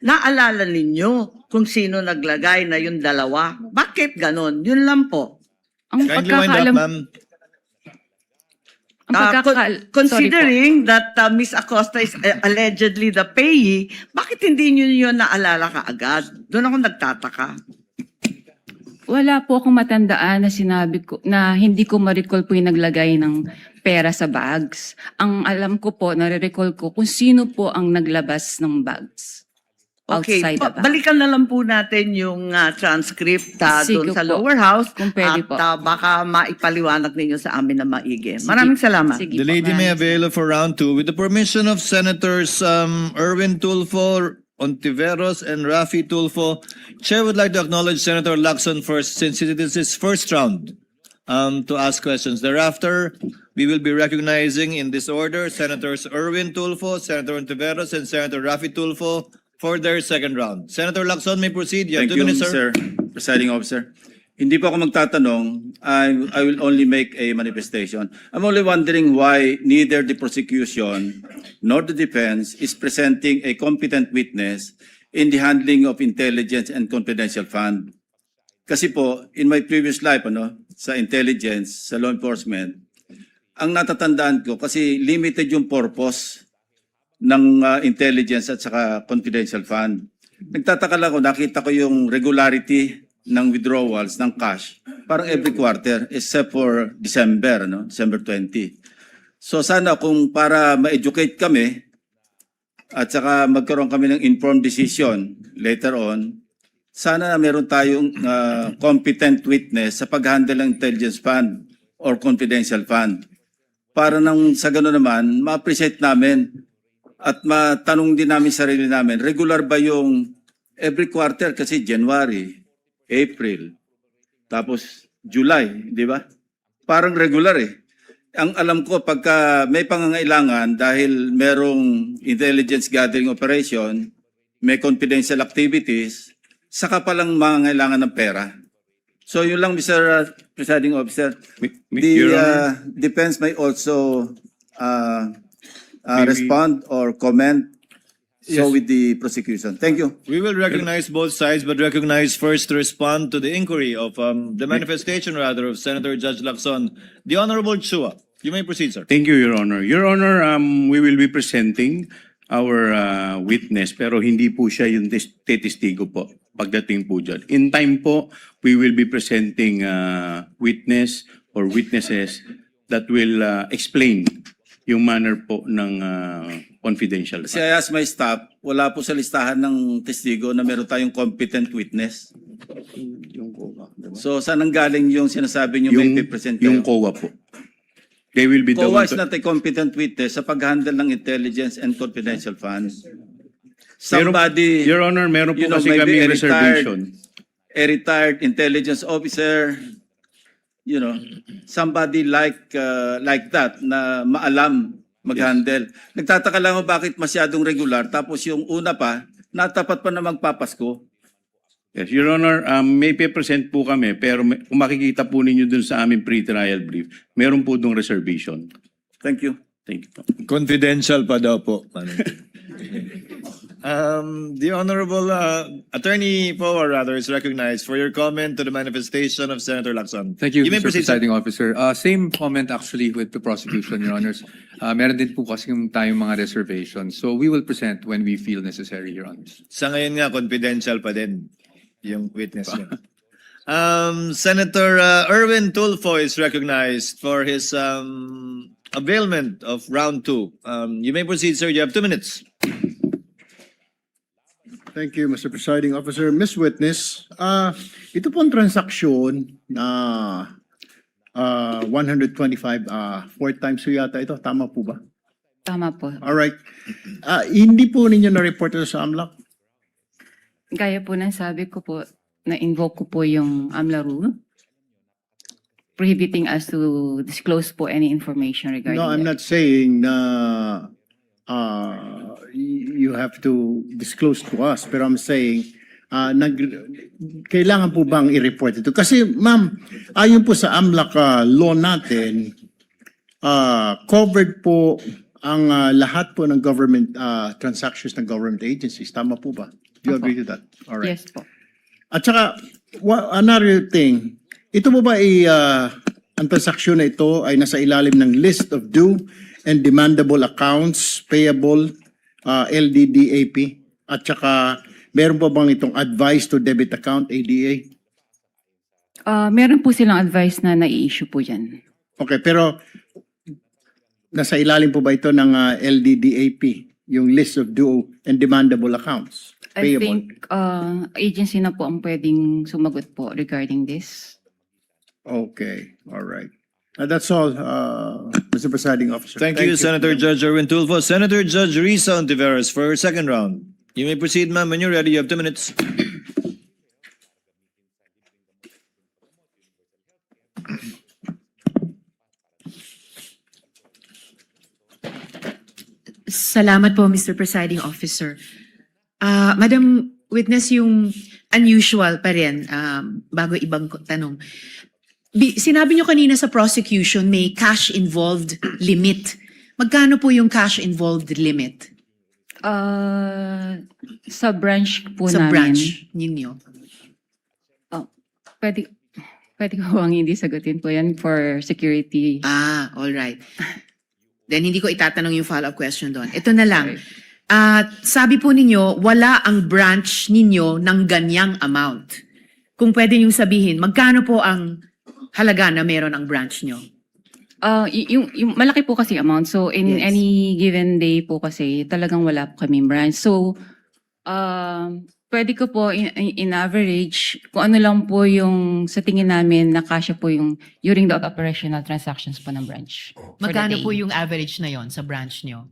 Naalala ninyo kung sino naglagay na yung dalawa. Bakit ganon? Yun lang po. Ang Kindly wind up, pagkakaalam, ma'am. ang pagkakaal, sorry po. Considering that Miss Acosta is allegedly the payee, bakit hindi niyo yun naalala kaagad? Doon ako nagtataka. Wala po akong matandaan na sinabi ko na hindi ko ma-recall po yung naglagay ng pera sa bags. Ang alam ko po, nare-recall ko kung sino po ang naglabas ng bags. Okay, Outside the bag. balikan na lang po natin yung transcript Sige doon sa po. lower house Kung pwede at po. baka maipaliwanag ninyo sa amin na maigi. Maraming salamat. Sige The po, lady may maraming avail for round 2 with the permission of Senators Erwin Tulfo, Ontiveros, and Rafi Tulfo. Chair would like to acknowledge Senator Lacson first since it is his first round to ask questions. Thereafter, we will be recognizing in this order Senators Erwin Tulfo, Senator Ontiveros, and Senator Rafi Tulfo for their second round. Senator Lacson may proceed. You have 2 minutes, sir. Presiding Officer. Hindi po ako magtatanong. I will only make a manifestation. I'm only wondering why neither the prosecution nor the defense is presenting a competent witness in the handling of intelligence and confidential fund. Kasi po, in my previous life, sa intelligence, sa law enforcement, ang natatandaan ko, kasi limited yung purpose ng intelligence at saka confidential fund. Nagtataka lang ako, nakita ko yung regularity ng withdrawals ng cash parang every quarter except for December, December 20. So sana kung para ma-educate kami at saka magkaroon kami ng informed decision later on, sana meron tayong competent witness sa pag-handle ng intelligence fund or confidential fund. Para nang sa gano'n naman, ma-appreciate namin at matanong din namin sarili namin, regular ba yung every quarter kasi January, April, tapos July, di ba? Parang regular eh. Ang alam ko, pagka may pangangailangan dahil merong intelligence gathering operation, may confidential activities, saka palang mangangailangan ng pera. So yun lang, Mr. Presiding Officer. Your Honor. The defense may also respond or comment so with the prosecution. Thank you. We will recognize both sides, but recognize first to respond to the inquiry of the manifestation rather of Senator Judge Lacson. The Honorable Chua. You may proceed, sir. Thank you, Your Honor. Your Honor, we will be presenting our witness pero hindi po siya yung testigo po pagdating po dyan. In time po, we will be presenting witness or witnesses that will explain yung manner po ng confidential. Kasi I asked my staff, wala po sa listahan ng testigo na meron tayong competent witness. So saan ang galing yung sinasabi niyo may present kayo? Yung COA po. They will be the COA one is not a competent witness sa pag-handle ng intelligence and confidential funds. Meron- Somebody, Your Honor, meron po kasi maybe kaming reservation. a retired intelligence officer, you know, somebody like that na maalam mag-handle. Nagtataka lang ako bakit masyadong regular tapos yung una pa, natapat pa na magpapasko. Yes, Your Honor, may pe-present po kami pero kung makikita po ninyo dun sa aming pre-trial brief, meron po dong reservation. Thank you. Thank you po. Confidential pa daw po. The Honorable Attorney Poe, rather, is recognized for your comment to the manifestation of Senator Lacson. Thank you, You may Mr. proceed, sir. Presiding Officer. Same comment actually with the prosecution, Your Honors. Meron din po kasi tayong mga reservations. So we will present when we feel necessary, Your Honors. Sa ngayon nga, confidential pa din yung witness niya. Senator Erwin Tulfo is recognized for his availment of round 2. You may proceed, sir. You have 2 minutes. Thank you, Mr. Presiding Officer. Miss Witness, ito pong transaksyon na 125, 4 times po yata ito. Tama po ba? Tama po. Alright. Hindi po ninyo na-report ito sa AMLAC? Gaya po ng sabi ko po, na-invoke ko po yung AMLA rule, prohibiting us to disclose po any information regarding No, I'm that. not saying na you have to disclose to us, pero I'm saying kailangan po bang i-report ito? Kasi ma'am, ayon po sa AMLAC law natin, covered po ang lahat po ng government transactions ng government agencies. Tama po ba? Do you Opo. agree to that? All right. Yes po. At saka, another thing, ito po ba ang transaksyon na ito ay nasa ilalim ng list of due and demandable accounts payable LDDAP? At saka, meron po bang itong advice to debit account ADA? Meron po silang advice na nai-issue po yan. Okay, pero nasa ilalim po ba ito ng LDDAP, yung list of due and demandable accounts I payable? think agency na po ang pwedeng sumagot po regarding this. Okay, all right. That's all, Mr. Presiding Officer. Thank you, Senator Judge Erwin Tulfo. Senator Judge Risa Ontiveros for her second round. You may proceed, ma'am. When you're ready, you have 2 minutes. Salamat po, Mr. Presiding Officer. Madam Witness, yung unusual pa rin, bago ibang tanong. Sinabi nyo kanina sa prosecution may cash involved limit. Magkano po yung cash involved limit Sa branch po sa namin. branch ninyo? Pwede ko bang hindi sagutin po yan for security? All right. Then hindi ko itatanong yung follow-up question doon. Ito na lang. Sabi po ninyo, wala ang branch ninyo ng ganyang amount. Kung pwede nyo sabihin, magkano po ang halaga na meron ang branch nyo? Yung malaki po kasi amount. So, in Yes. any given day po kasi, talagang wala po kaming branch. So, pwede ko po in average, kung ano lang po yung sa tingin namin na kasya po yung during the operational transactions po ng branch. for the Magkano day. po yung average na yon sa branch nyo?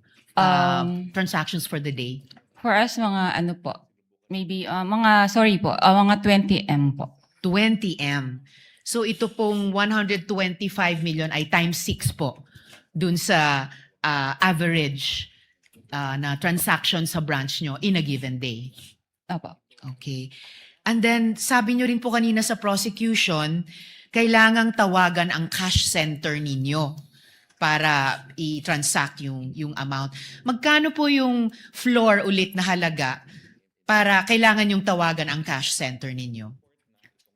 Transactions for the day? For us, mga ano po, maybe, mga 20M po. 20M. So ito pong 125 million ay times 6 po dun sa average na transaction sa branch nyo in a given day. Opo. Okay. And then, sabi nyo rin po kanina sa prosecution, kailangang tawagan ang cash center ninyo para i-transact yung amount. Magkano po yung floor ulit na halaga para kailangan yung tawagan ang cash center ninyo?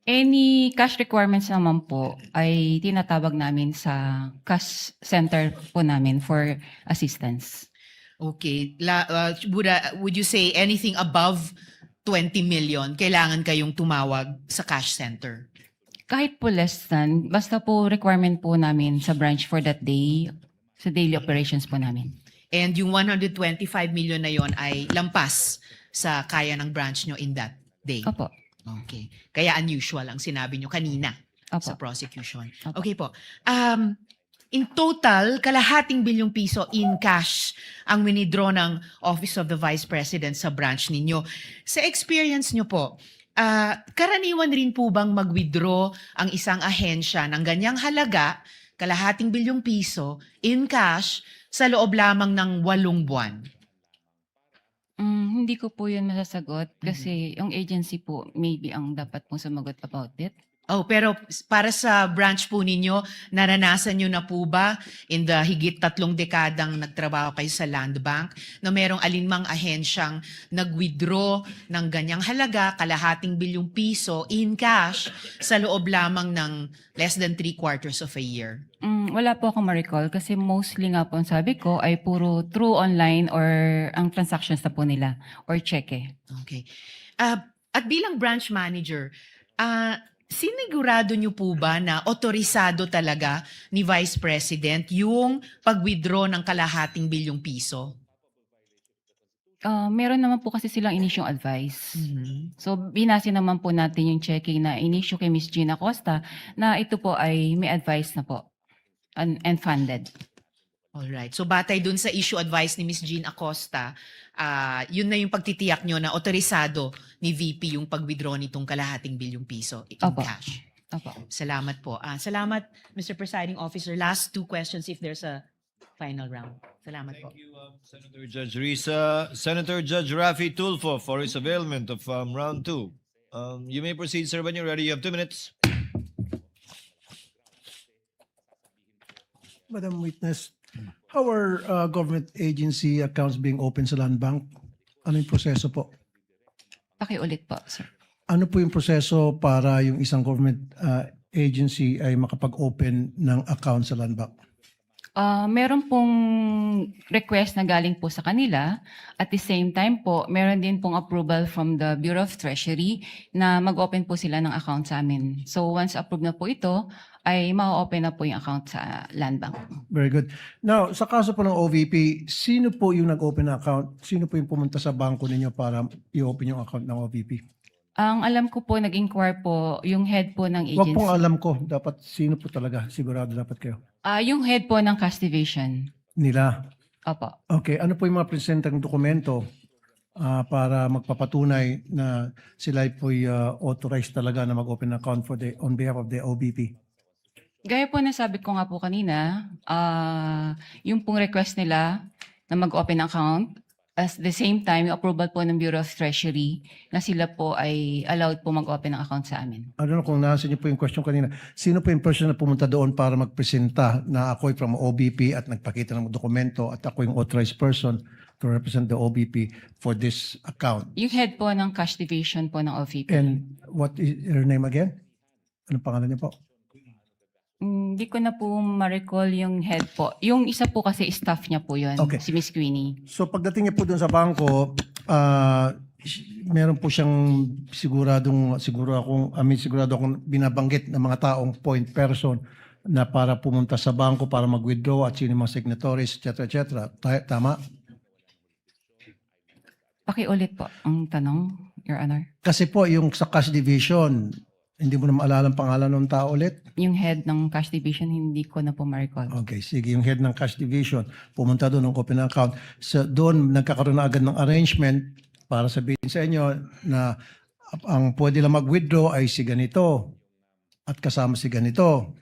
Any cash requirements naman po ay tinatawag namin sa cash center po namin for assistance. Okay. Would you say anything above 20 million, kailangan kayong tumawag sa cash center? Kahit po less than, basta po requirement po namin sa branch for that day, sa daily operations po namin. And yung 125 million na yon ay lampas sa kaya ng branch nyo in that day? Opo. Okay. Kaya unusual ang sinabi nyo kanina Opo. sa prosecution. Opo. Okay po. In total, kalahating bilyong piso in cash ang winidraw ng Office of the Vice President sa branch ninyo. Sa experience nyo po, Karaniwan rin po bang mag-withdraw ang isang ahensya ng ganyang halaga, kalahating bilyong piso, in cash, sa loob lamang ng 8 buwan? Hindi ko po yun masasagot kasi yung agency po maybe ang dapat pong sumagot about it. Oh, pero para sa branch po ninyo, naranasan nyo na po ba in the higit 3 dekadang nagtrabaho kayo sa Land Bank na merong alinmang ahensyang nag-withdraw ng ganyang halaga, kalahating bilyong piso in cash sa loob lamang ng less than 3/4 of a year? Wala po akong ma-recall kasi mostly nga po ang sabi ko ay puro through online or ang transactions na po nila or cheque. Okay. At bilang branch manager, sinigurado niyo po ba na otorisado talaga ni Vice President yung pag-withdraw ng kalahating bilyong piso? Meron naman po kasi silang inisyong advice. So, binase naman po natin yung checking na inisyo kay Ms. Gina Costa na ito po ay may advice na po and funded. Alright. So batay dun sa issue advice ni Ms. Jean Acosta, yun na yung pagtitiyak nyo na otorisado ni VP yung pag-withdraw nitong kalahating bilyong piso in Opo. cash. Opo. Salamat po. Salamat, Mr. Presiding Officer. Last 2 questions if there's a final round. Salamat po. Thank you, Senator Judge Risa. Senator Judge Rafi Tulfo for his availment of round 2. You may proceed, sir, when you're ready. You have 2 minutes. Madam Witness, how are government agency accounts being opened sa Land Bank? Ano yung proseso po? Pakiulit po, sir. Ano po yung proseso para yung isang government agency ay makapag-open ng account sa Land Bank? Meron pong request na galing po sa kanila. At the same time po, meron din pong approval from the Bureau of Treasury na mag-open po sila ng account sa amin. So once approved na po ito, ay ma-open na po yung account sa Land Bank. Very good. Now, sa kaso po ng OVP, sino po yung nag-open ng account? Sino po yung pumunta sa bangko ninyo para i-open yung account ng OVP? Ang alam ko po, nag-inquire po yung head po ng Huwag pong agency. alam ko. Dapat sino po talaga? Sigurado dapat kayo. Yung head po ng cash division. Nila. Opo. Okay. Ano po yung mga presentang dokumento para magpapatunay na sila po authorized talaga na mag-open account on behalf of the OVP? Gaya po na sabi ko nga po kanina, yung pong request nila na mag-open account, at the same time, yung approval po ng Bureau of Treasury na sila po ay allowed po mag-open ng account sa amin. I don't know kung nasa niyo po yung question kanina. Sino po yung person na pumunta doon para magpresenta na ako'y from OBP at nagpakita ng dokumento at ako yung authorized person to represent the OBP for this account? Yung head po ng cash division po ng OVP. And what is her name again? Anong pangalan niya po? Hindi ko na po ma-recall yung head po. Yung isa po kasi staff niya po yun, Okay. si Miss Queenie. So pagdating niya po doon sa bangko, meron po siyang sigurado akong binabanggit ng mga taong point person na para pumunta sa bangko para mag-withdraw at sino yung mga signatories, etc. Tama? Pakiulit po ang tanong, Your Honor. Kasi po yung sa cash division, hindi mo na maalala ang pangalan ng tao ulit? Yung head ng cash division, hindi ko na po ma-recall. Okay, sige. Yung head ng cash division, pumunta doon ng open account. So doon, nagkakaroon na agad ng arrangement para sabihin sa inyo na ang pwede lang mag-withdraw ay si ganito at kasama si ganito.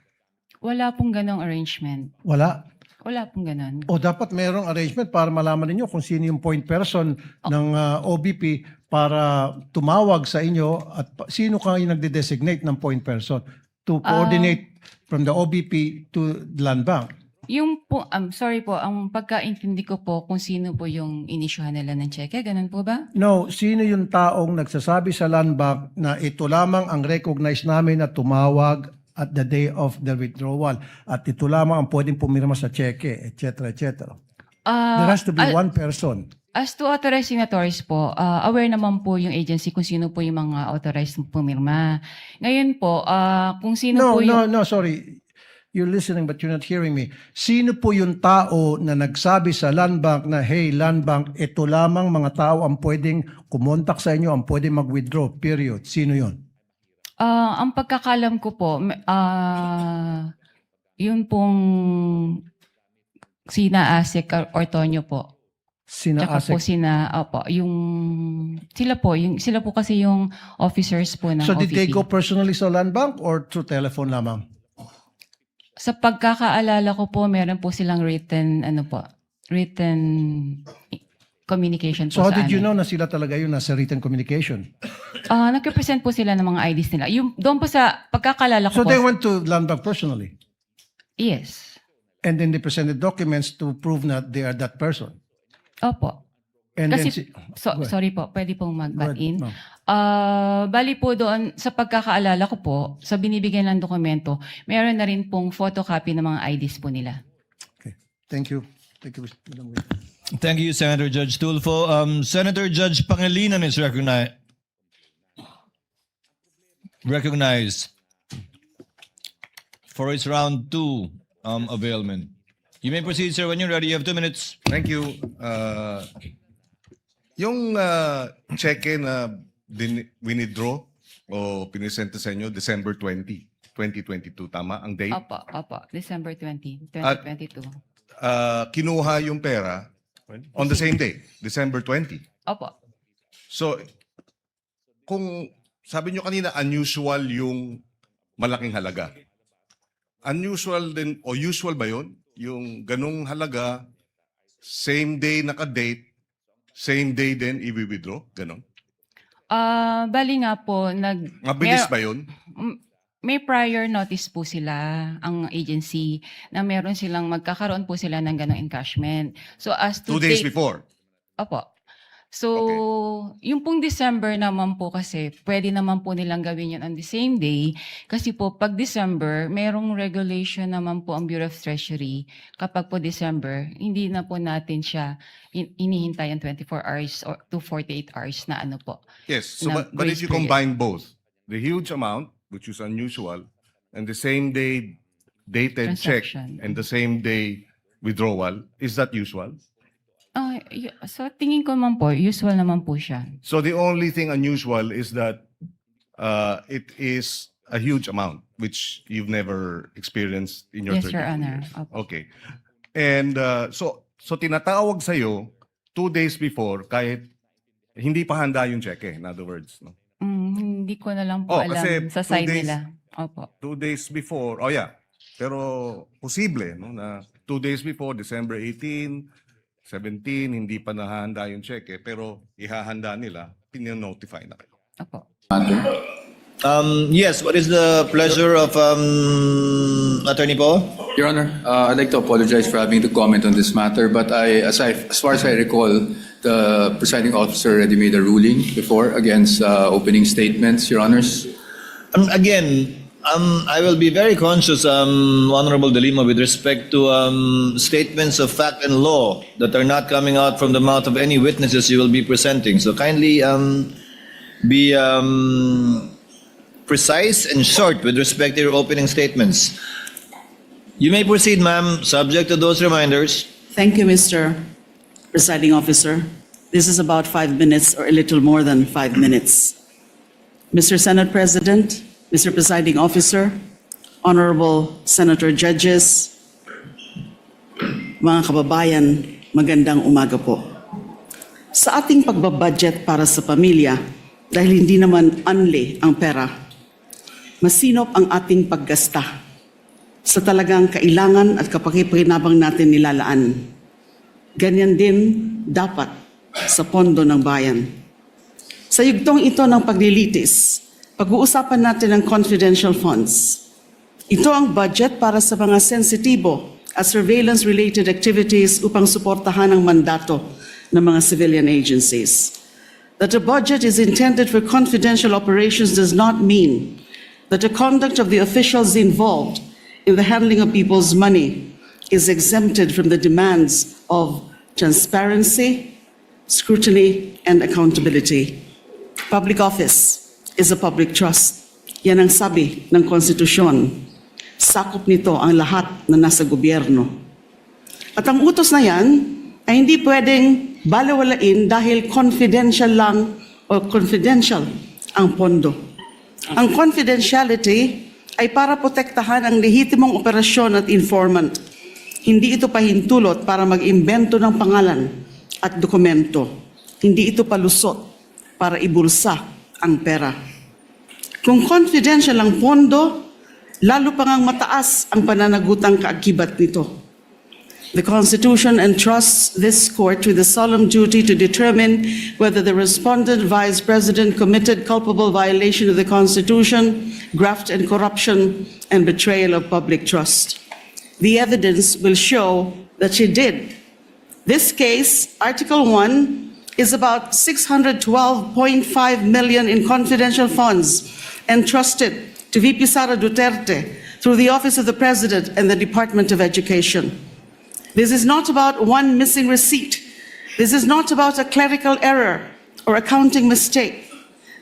Wala pong ganong arrangement. Wala. Wala pong ganon. O dapat mayroong arrangement para malaman ninyo kung sino yung point person ng OBP para tumawag sa inyo at sino kayo nagde-designate ng point person to coordinate from the OBP to the Land Bank. Yung po, sorry po, ang pagkaintindi ko po kung sino po yung inisyuhan nila ng cheque, ganun po ba? No, sino yung taong nagsasabi sa Land Bank na ito lamang ang recognize namin na tumawag at the day of the withdrawal at ito lamang ang pwedeng pumirma sa cheque, etc. etc. There has to be one person. As to authorized signatories po, aware naman po yung agency kung sino po yung mga authorized pumirma. Ngayon po, kung sino po yung... No, sorry. You're listening but you're not hearing me. Sino po yung tao na nagsabi sa Land Bank na, hey, Land Bank, ito lamang mga tao ang pwedeng kumontak sa inyo, ang pwedeng mag-withdraw, period. Sino yun? Ang pagkakalam ko po, yun pong Sina Asik Ortonio po. Sina Tsaka po ASEC. sila po kasi yung officers po ng So did they OVP. go personally sa land bank or through telephone lamang? Sa pagkakaalala ko po, meron po silang written communication po So how sa did you amin. know na sila talaga yun nasa written communication? Nag-represent po sila ng mga IDs nila. Doon po sa pagkakaalala So ko po. they went to land bank personally? Yes. And then they presented documents to prove that they are that person? Opo. And Kasi, then Go ahead. sorry po, pwede pong mag-butt Go ahead, in. ma'am. Bali po doon, sa pagkakaalala ko po, sa binibigyan ng dokumento, meron na rin pong photocopy ng mga IDs po nila. Okay. Thank you. Thank you, Madam Witness. Thank you, Senator Judge Tulfo. Senator Judge Pangilinan is recognized for its round 2 availment. You may proceed, sir, when you're ready. You have 2 minutes. Thank you. Yung cheque na winidraw o pinisenta sa inyo, December 20, 2022, tama? Ang date? Opo. December 20, 2022. Kinuha yung pera on the same day, December 20. Opo. So, kung sabi nyo kanina, unusual yung malaking halaga. Unusual din, o usual ba yun? Yung ganung halaga, same day naka-date, same day din i-withdraw? Ganon? Bali nga po, Mabilis ba yun? may prior notice po sila, ang agency, na meron silang magkakaroon po sila ng ganong encashment. So as to 2 days date- before? Opo. So, yung pong December naman po kasi, pwede naman po nilang gawin yan on the same day. Kasi po, pag December, merong regulation naman po ang Bureau of Treasury. Kapag po December, hindi na po natin siya inihintay ang 24 hours or to 48 hours na ano po. Yes. So, na but if grace you period. combine both, the huge amount, which is unusual, and the same day dated check Transaction. and the same day withdrawal, is that usual? So, tingin ko naman po, usual naman po siya. So the only thing unusual is that it is a huge amount, which you've never experienced in your Yes, 32 Your Honor. years. Opo. Okay. And so tinatawag sa'yo 2 days before kahit hindi pa handa yung cheque, in other words. No? Hindi ko na lang po alam kasi sa 2 side days- nila. Opo. 2 days before, pero posible no, na 2 days before, December 18, 17, hindi pa nahahanda yung cheque, pero ihahanda nila, pininotify na kayo. Opo. Yes, what is the pleasure of Attorney Paul? Your Honor, I'd like to apologize for having to comment on this matter, but as far as I recall, the presiding officer already made a ruling before against opening statements, Your Honors. Again, I will be very conscious, Honorable De Lima, with respect to statements of fact and law that are not coming out from the mouth of any witnesses you will be presenting. So kindly be precise and short with respect to your opening statements. You may proceed, ma'am, subject to those reminders. Thank you, Mr. Presiding Officer. This is about 5 minutes or a little more than 5 minutes. Mr. Senate President, Mr. Presiding Officer, Honorable Senator Judges, mga kababayan, magandang umaga po. Sa ating pagbabudget para sa pamilya, dahil hindi naman unli ang pera, masinop ang ating paggasta sa talagang kailangan at kapakipakinabang natin nilalaan. Ganyan din dapat sa pondo ng bayan. Sa yugtong ito ng paglilitis, pag-uusapan natin ang confidential funds. Ito ang budget para sa mga sensitibo at surveillance-related activities upang suportahan ang mandato ng mga civilian agencies. That a budget is intended for confidential operations does not mean that the conduct of the officials involved in the handling of people's money is exempted from the demands of transparency, scrutiny, and accountability. Public office is a public trust. Yan ang sabi ng konstitusyon. Sakop nito ang lahat na nasa gobyerno. At ang utos na yan ay hindi pwedeng balewalain dahil confidential lang o confidential ang pondo. Ang confidentiality ay para protektahan ang lehitimong operasyon at informant. Hindi ito pahintulot para mag-imbento ng pangalan at dokumento. Hindi ito palusot para ibulsa ang pera. Kung confidential ang pondo, lalo pa ngang mataas ang pananagutang kaakibat nito. The Constitution entrusts this court with the solemn duty to determine whether the respondent vice president committed culpable violation of the Constitution, graft and corruption, and betrayal of public trust. The evidence will show that she did. This case, Article 1, is about 612.5 million in confidential funds entrusted to VP Sara Duterte through the Office of the President and the Department of Education. This is not about one missing receipt. This is not about a clerical error or accounting mistake.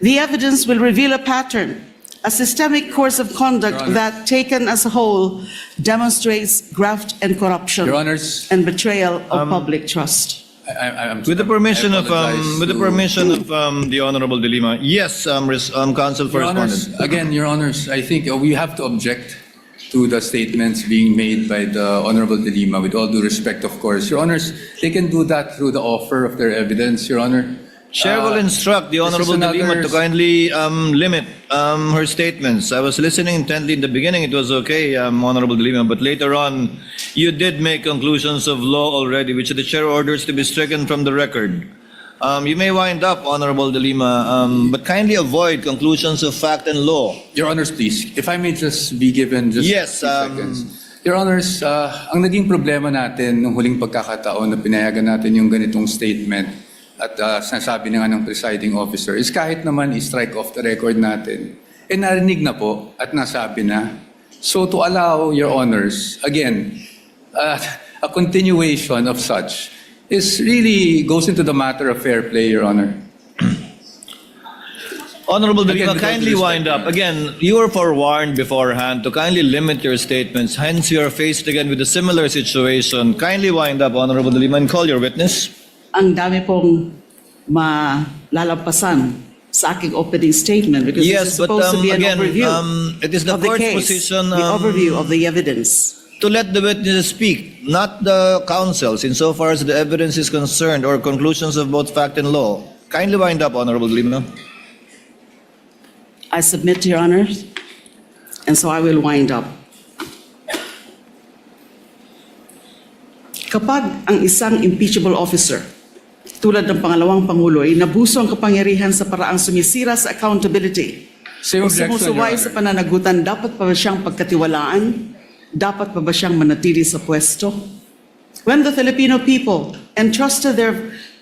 The evidence will reveal a pattern, a systemic course of conduct that, taken as a whole, demonstrates graft and corruption Your Honors, and betrayal of public trust. I'm With the permission I of apologize the Honorable De Lima, yes, Counsel for Your Honors, Respondent. again, Your Honors, I think we have to object to the statements being made by the Honorable De Lima, with all due respect, of course. Your Honors, they can do that through the offer of their evidence, Your Honor. Chair will instruct the this is Honorable De Lima to another- kindly limit her statements. I was listening intently in the beginning, it was okay, Honorable De Lima, but later on, you did make conclusions of law already, which the Chair orders to be stricken from the record. You may wind up, Honorable De Lima, but kindly avoid conclusions of fact and law. Your Honors, please, if I may just be given just Yes, 60 seconds. Your Honors, ang naging problema natin nung huling pagkakataon na pinayagan natin yung ganitong statement at sinasabi na nga ng presiding officer is kahit naman i-strike off the record natin, narinig na po at nasabi na. So to allow, Your Honors, again, a continuation of such is really goes into the matter of fair play, Your Honor. Honorable De Again, Lima, with all kindly due wind respect, up. Again, you were forewarned beforehand to kindly limit your statements. Hence, you are faced again with a similar situation. Kindly wind up, Honorable De Lima, and call your witness. Ang dami pong malalampasan sa aking opening statement because Yes, this is but, supposed to be an again, overview it is the of the court's case, position, the overview of the evidence. To let the witnesses speak, not the counsels, insofar as the evidence is concerned or conclusions of both fact and law. Kindly wind up, Honorable De Lima. I submit to your honors, and so I will wind up. Kapag ang isang impeachable officer, tulad ng pangalawang Pangulo, ay nabuso ang kapangyarihan sa paraang sumisira sa accountability Same o objection, Your sumusuway Honor. sa pananagutan, dapat pa ba siyang pagkatiwalaan? Dapat pa ba siyang manatili sa pwesto? When the Filipino people entrusted their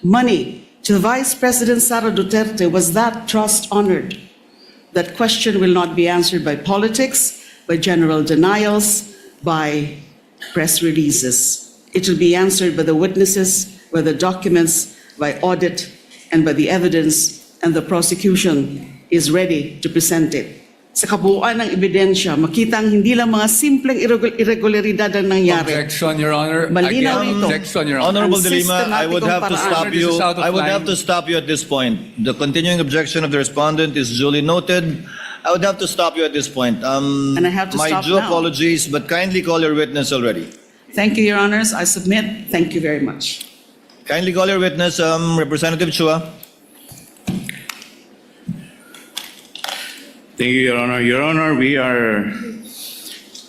money to Vice President Sara Duterte, was that trust honored? That question will not be answered by politics, by general denials, by press releases. It will be answered by the witnesses, by the documents, by audit, and by the evidence, and the prosecution is ready to present it. Sa kabuuan ng ebidensya, makitang hindi lang mga simpleng irregularidad ang nangyari. Objection, Your Honor. Malinaw Again, ito. objection, Your Honor. Honorable Ang De Lima, I would have to sistematikong stop paraan. This you. is out of I would have line. to stop you at this point. The continuing objection of the respondent is duly noted. I would have to stop you at this point. And I have to My stop due now. apologies, but kindly call your witness already. Thank you, Your Honors. I submit. Thank you very much. Kindly call your witness, Representative Chua. Thank you, Your Honor. Your Honor, we are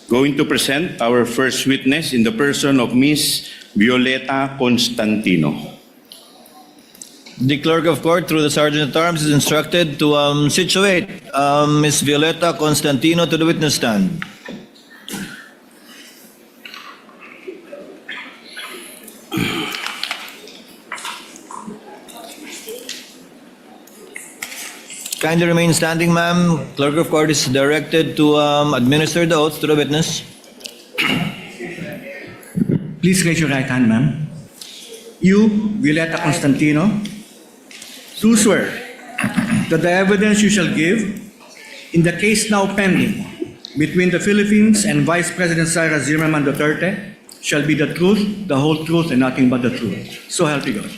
going to present our first witness in the person of Ms. Violeta Constantino. The clerk of court, through the sergeant at arms, is instructed to situate Ms. Violeta Constantino to the witness stand. Kindly remain standing, ma'am. Clerk of court is directed to administer the oath to the witness. Please raise your right hand, ma'am. You, Violeta Constantino, do swear that the evidence you shall give in the case now pending between the Philippines and Vice President Sara Zimmerman Duterte shall be the truth, the whole truth, and nothing but the truth. So help you God.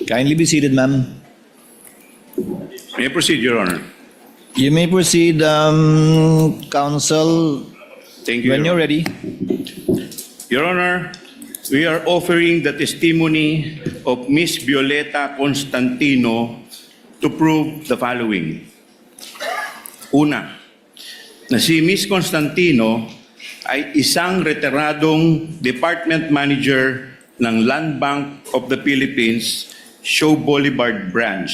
Kindly be seated, ma'am. May I proceed, Your Honor? You may proceed, counsel, Thank you, when Your you're ready. Your Honor, we are offering the testimony of Miss Violeta Constantino to prove the following. Una, na si Miss Constantino ay isang retiradong department manager ng Land Bank of the Philippines, Show Boulevard Branch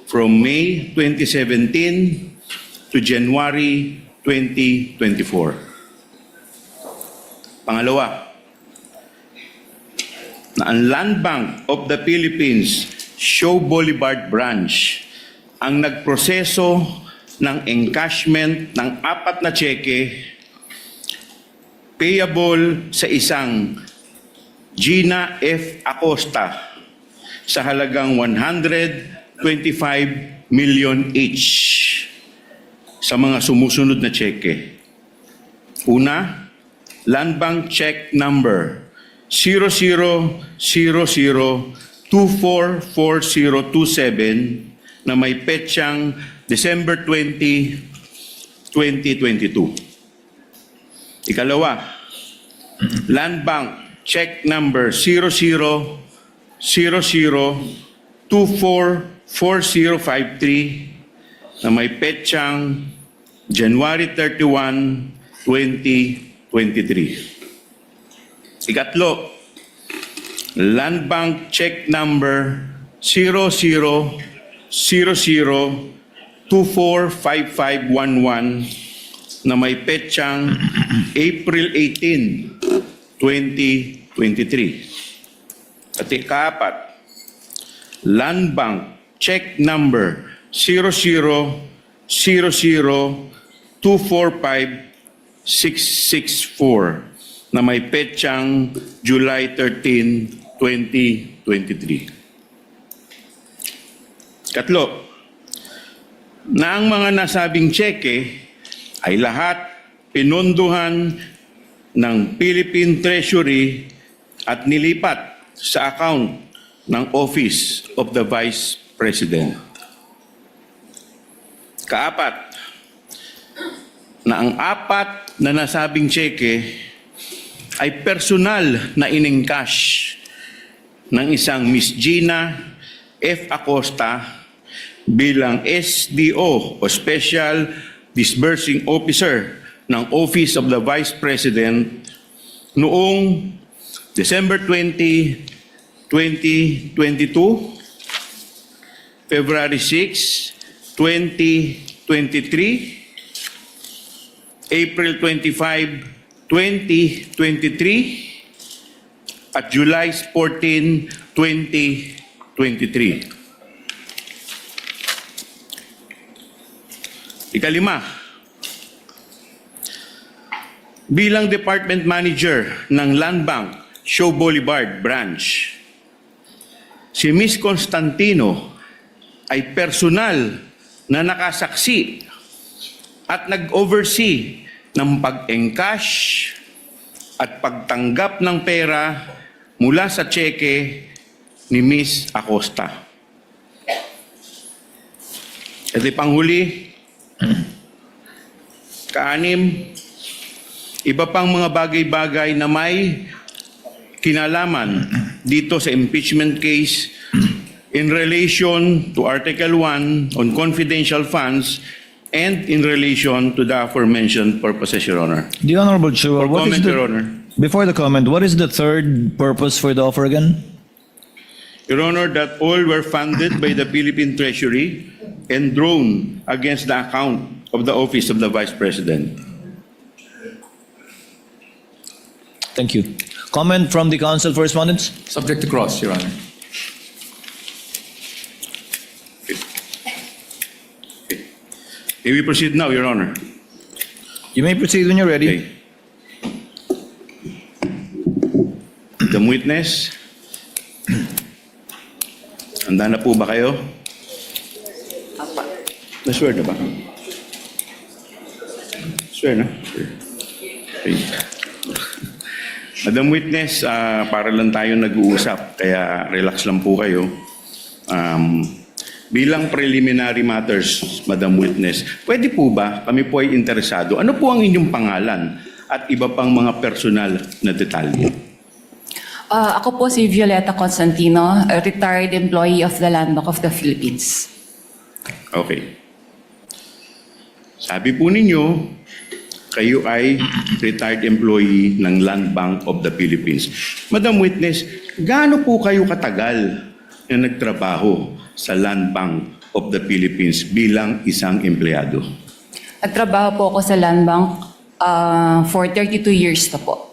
from May 2017 to January 2024. Pangalawa, na ang Land Bank of the Philippines, Show Boulevard Branch, ang nagproseso ng encashment ng 4 na cheque payable sa isang Gina F. Acosta sa halagang 125 million each sa mga sumusunod na cheque. Una, Land Bank Check Number 0000244027 na may petsang December 20, 2022. Ikalawa, Land Bank Check Number 0000244053 na may petsang January 31, 2023. Ikatlo, Land Bank Check Number 0000245511 na may petsang April 18, 2023. At ikaapat, Land Bank Check Number 0000245664 na may petsang July 13, 2023. Katlo, na ang mga nasabing tseke ay lahat pinondohan ng Philippine Treasury at nilipat sa account ng Office of the Vice President. Kaapat, na ang 4 na nasabing tseke ay personal na inengcash ng isang Miss Gina F. Acosta bilang SDO o Special Disbursing Officer ng Office of the Vice President noong December 20, 2022, February 6, 2023, April 25, 2023, at July 14, 2023. Ikalima, bilang Department Manager ng Land Bank, Show Boulevard Branch, si Miss Constantino ay personal na nakasaksi at nag-oversee ng pag-encash at pagtanggap ng pera mula sa tseke ni Miss Acosta. At ipanghuli, kaanim, iba pang mga bagay-bagay na may kinalaman dito sa impeachment case in relation to Article 1 on confidential funds and in relation to the aforementioned purposes, Your Honor. The Honorable Chua, For comment, Your Honor. before the comment, what is the third purpose for the offer again? Your Honor, that all were funded by the Philippine Treasury and drawn against the account of the Office of the Vice President. Thank you. Comment from the Council for Respondents? Subject to cross, Your Honor. May we proceed now, Your Honor? You may proceed when you're ready. Okay. The witness. Handa na po ba kayo? Na-swear na ba? Swear na? Okay. Madam Witness, para lang tayo nag-uusap, kaya relax lang po kayo. Bilang preliminary matters, Madam Witness, pwede po ba kami po ay interesado? Ano po ang inyong pangalan at iba pang mga personal na detalye? Ako po si Violeta Constantino, a retired employee of the Land Bank of the Philippines. Okay. Sabi po ninyo, kayo ay retired employee ng Land Bank of the Philippines. Madam Witness, gaano po kayo katagal na nagtrabaho sa Land Bank of the Philippines bilang isang empleyado? Nagtrabaho po ako sa Land Bank for 32 years na po.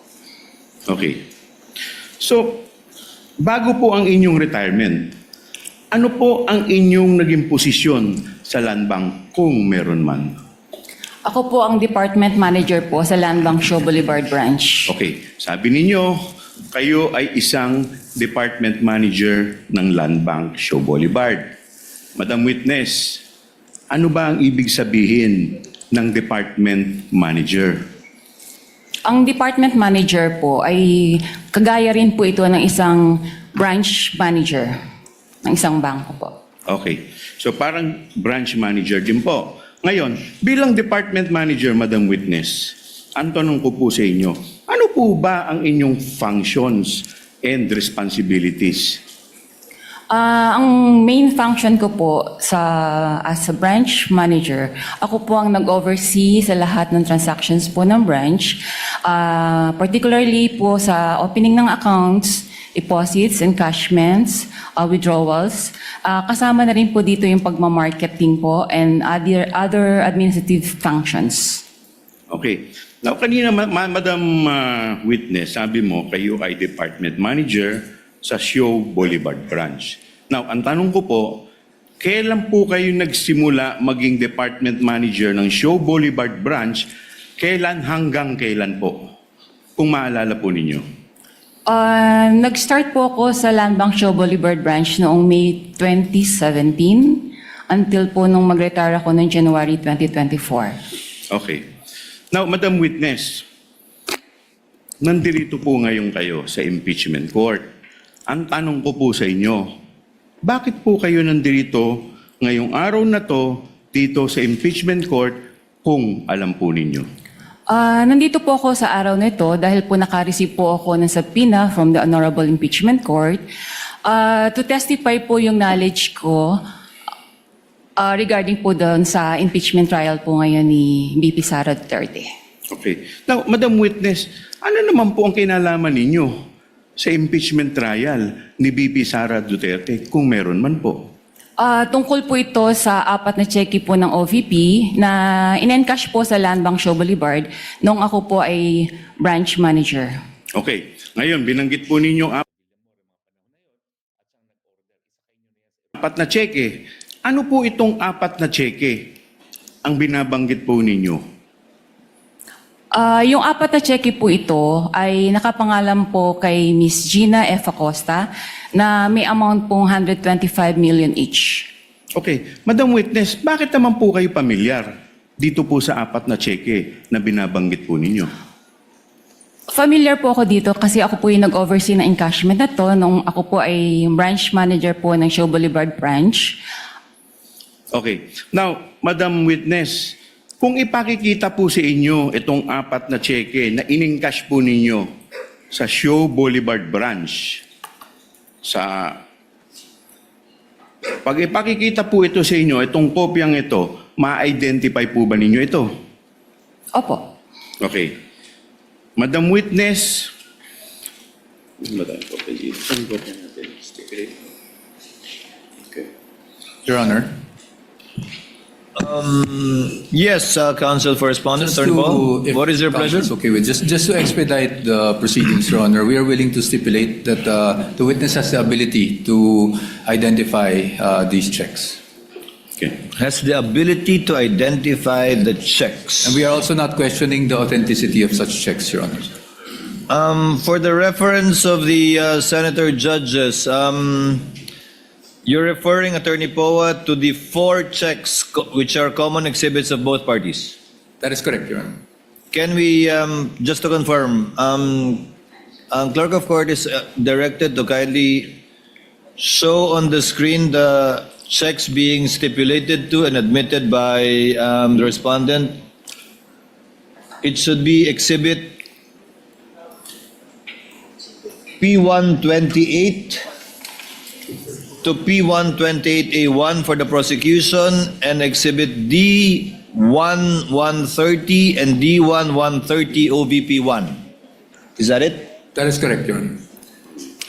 Okay. So, bago po ang inyong retirement, ano po ang inyong naging posisyon sa Land Bank kung meron man? Ako po ang department manager po sa Land Bank Show Boulevard Branch. Okay, sabi ninyo, kayo ay isang department manager ng Land Bank Show Boulevard. Madam Witness, ano ba ang ibig sabihin ng department manager? Ang department manager po ay kagaya rin po ito ng isang branch manager ng isang bangko po. Okay, so parang branch manager din po. Ngayon, bilang department manager, Madam Witness, ang tanong ko po sa inyo, ano po ba ang inyong functions and responsibilities? Ang main function ko po as a branch manager, ako po ang nag-oversee sa lahat ng transactions po ng branch, particularly po sa opening ng accounts, deposits, encashments, withdrawals. Kasama na rin po dito yung pagmamarketing po and other administrative functions. Okay. Now, kanina, Madam Witness, sabi mo, kayo ay department manager sa Show Boulevard Branch. Now, ang tanong ko po, kailan po kayo nagsimula maging department manager ng Show Boulevard Branch? Kailan hanggang kailan po? Kung maalala po ninyo. Nag-start po ako sa Land Bank Show Boulevard Branch noong May 2017 until po nung mag-retire ako noong January 2024. Okay. Now, Madam Witness, nandirito po ngayon kayo sa impeachment court. Ang tanong ko po sa inyo, bakit po kayo nandirito ngayong araw na to dito sa impeachment court kung alam po ninyo? Nandito po ako sa araw na ito dahil po naka-receive po ako ng subpoena from the Honorable Impeachment Court to testify po yung knowledge ko regarding po doon sa impeachment trial po ngayon ni BP Sara Duterte. Okay. Now, Madam Witness, ano naman po ang kinalaman ninyo sa impeachment trial ni BP Sara Duterte kung meron man po? Tungkol po ito sa 4 na cheque po ng OVP na in-encash po sa Land Bank Show Boulevard nung ako po ay branch manager. Okay. Ngayon, binanggit po ninyo 4 na cheque. Ano po itong 4 na cheque ang binabanggit po ninyo? Yung 4 na cheque po ito ay nakapangalan po kay Miss Gina F. Acosta na may amount pong 125 million each. Okay. Madam Witness, bakit naman po kayo pamilyar dito po sa 4 na cheque na binabanggit po ninyo? Familiar po ako dito kasi ako po yung nag-oversee ng encashment na to nung ako po ay branch manager po ng Show Boulevard Branch. Okay. Now, Madam Witness, kung ipakikita po sa inyo itong 4 na cheque na in-encash po ninyo sa Show Boulevard Branch, pag ipakikita po ito sa inyo, itong kopyang ito, ma-identify po ba ninyo ito? Opo. Okay. Madam Witness, Your Honor. Yes, Counsel for Respondent, Just Attorney Paul. if What is your pleasure? counsel is okay with just to expedite the proceedings, Your Honor, we are willing to stipulate that the witness has the ability to identify these checks. okay. Has the ability to identify the checks. And we are also not questioning the authenticity of such checks, Your Honor. For the reference of the senator judges, you're referring, Attorney Poa, to the 4 checks which are common exhibits of both parties. That is correct, Your Honor. Can we, just to confirm, Clerk of Court is directed to kindly show on the screen the checks being stipulated to and admitted by the respondent. It should be exhibit P128 to P128A1 for the prosecution and Exhibit D1130 and D1130 OVP1. Is that it? That is correct, Your Honor.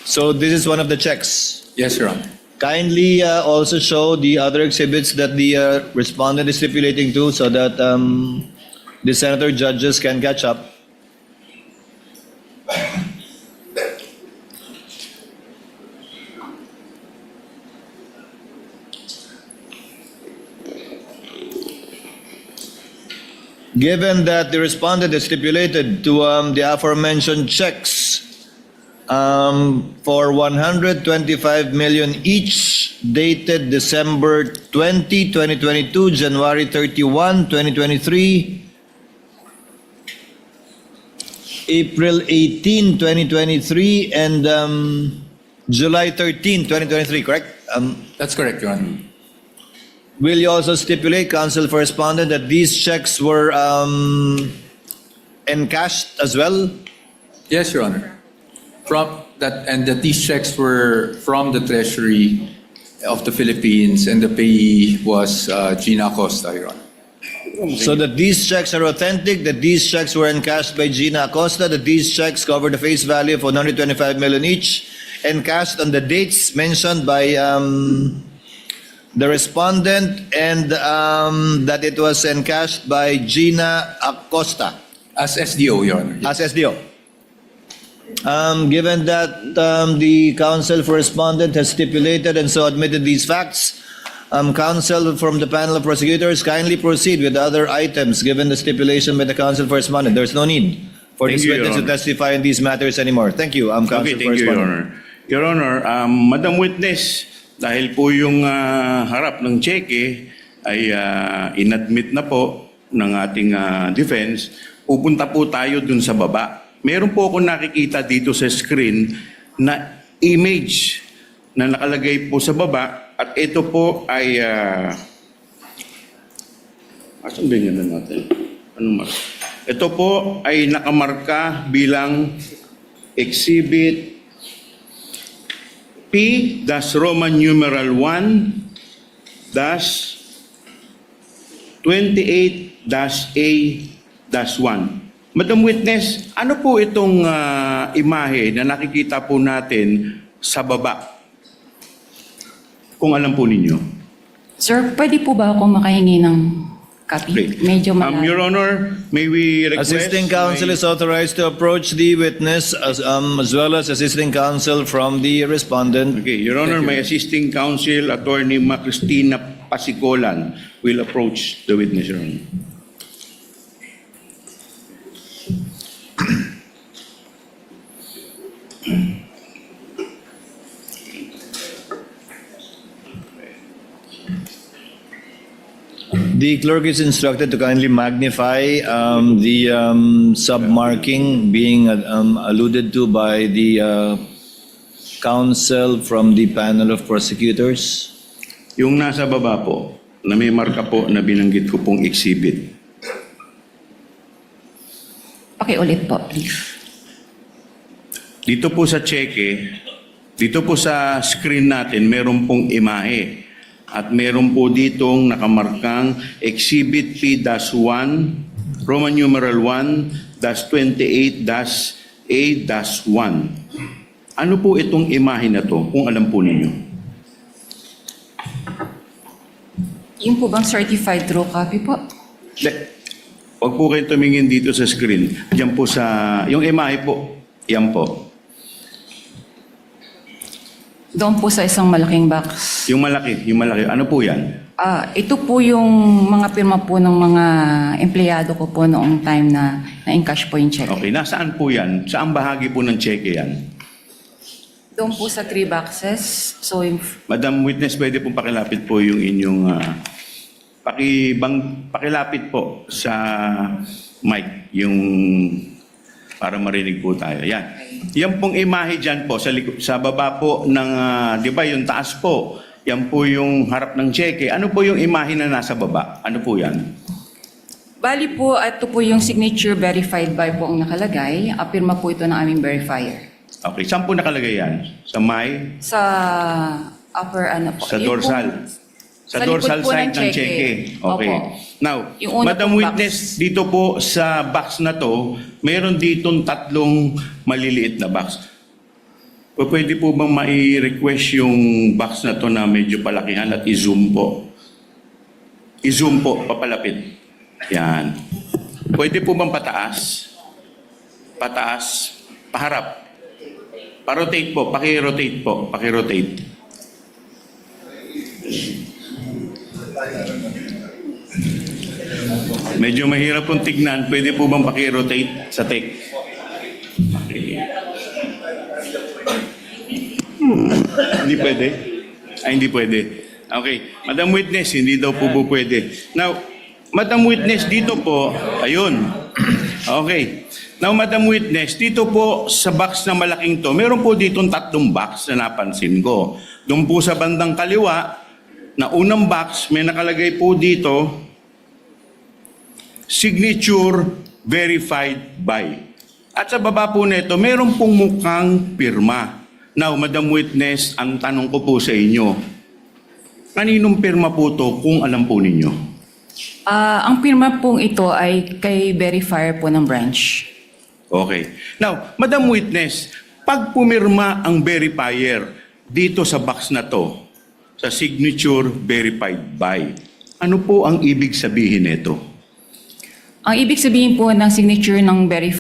So this is one of the checks. Yes, Your Honor. Kindly also show the other exhibits that the respondent is stipulating to so that the senator judges can catch up. Given that the respondent is stipulated to the aforementioned checks for 125 million each, dated December 20, 2022, January 31, 2023, April 18, 2023, and July 13, 2023, correct? That's correct, Your Honor. Will you also stipulate, counsel for respondent, that these checks were encashed as well? Yes, Your Honor. And that these checks were from the Treasury of the Philippines, and the payee was Gina Acosta, Your Honor. So that these checks are authentic, that these checks were encashed by Gina Acosta, that these checks cover the face value of 125 million each, encashed on the dates mentioned by the respondent, and that it was encashed by Gina Acosta. As SDO, Your Honor. As SDO. Given that the counsel for respondent has stipulated and so admitted these facts, counsel from the panel of prosecutors, kindly proceed with the other items given the stipulation by the counsel for respondent. There's no need for Thank this you, Your witness to Honor. testify in these matters anymore. Thank you, counsel Okay, for thank you, Your respondent. Honor. Your Honor, Madam Witness, dahil po yung harap ng cheque ay inadmit na po ng ating defense, pupunta po tayo dun sa baba. Meron po ako nakikita dito sa screen na image na nakalagay po sa baba at ito po ay asan ba yun natin? Ito po ay nakamarka bilang exhibit P-Roman numeral 1-28-A-1. Madam Witness, ano po itong imahe na nakikita po natin sa baba? Kung alam po ninyo. Sir, pwede po ba akong makahingi ng copy? Okay. Medyo malalim. Your Honor, may we request... Assisting counsel is authorized to approach the witness as well as assisting counsel from the respondent. Okay, Your Honor, my assisting counsel, Attorney Cristina Pasicolan, will approach the witness, Your Honor. The clerk is instructed to kindly magnify the submarking being alluded to by the counsel from the panel of prosecutors. Yung nasa baba po, na may marka po na binanggit ko pong exhibit. Okay, ulit po, please. Dito po sa cheque, dito po sa screen natin, meron pong imahe. At meron po ditong nakamarkang Exhibit P-1, Roman numeral 1-28-A-1. Ano po itong imahe na to, kung alam po ninyo? Yung po bang certified true copy po? Huwag po kayong tumingin dito sa screen. Diyan po sa, yung imahe po, yan po. Doon po sa isang malaking box. Yung malaki. Ano po yan? Ito po yung mga pirma po ng mga empleyado ko po noong time na na-encash po yung check. Okay, nasaan po yan? Saan bahagi po ng cheque yan? Doon po sa 3 boxes. So, yung, Madam Witness, pwede pong pakilapit po yung inyong... pakilapit po sa mic, yung... para marinig po tayo. Yan. Yan pong imahe dyan po, sa baba po ng, di ba, yung taas po. Yan po yung harap ng cheque. Ano po yung imahe na nasa baba? Ano po yan? bali po, ito po yung signature verified by po ang nakalagay. Pirma po ito ng aming verifier. Okay, saan po nakalagay yan? Sa may? Sa upper ano po. Sa Yung dorsal? pong- Sa likod dorsal po side ng cheque. cheque. Okay. Opo. Now, Yung una Madam pong Witness, dito po sa box na to, meron ditong 3 maliliit na box. Pwede po bang mai-request yung box na to na medyo palakihan at i-zoom po? I-zoom po, papalapit. Yan. Pwede po bang pataas? Pataas, paharap. Pa-rotate po, paki-rotate po, paki-rotate. Medyo mahirap pong tignan. Pwede po bang paki-rotate sa tech? Okay. Hindi pwede? Ay, hindi pwede. Okay. Madam Witness, hindi daw po pwede. Now, Madam Witness, dito po, ayun. Okay. Now, Madam Witness, dito po sa box na malaking to, meron po ditong 3 box na napansin ko. Doon po sa bandang kaliwa, na unang box, may nakalagay po dito, signature verified by. At sa baba po nito, meron pong mukhang pirma. Now, Madam Witness, ang tanong ko po sa inyo, kaninong pirma po to kung alam po ninyo? Ang pirma pong ito ay kay verifier po ng branch. Okay. Now, Madam Witness, pag pumirma ang verifier dito sa box na to, sa signature verified by, ano po ang ibig sabihin nito? Ang ibig sabihin po ng signature ng verifier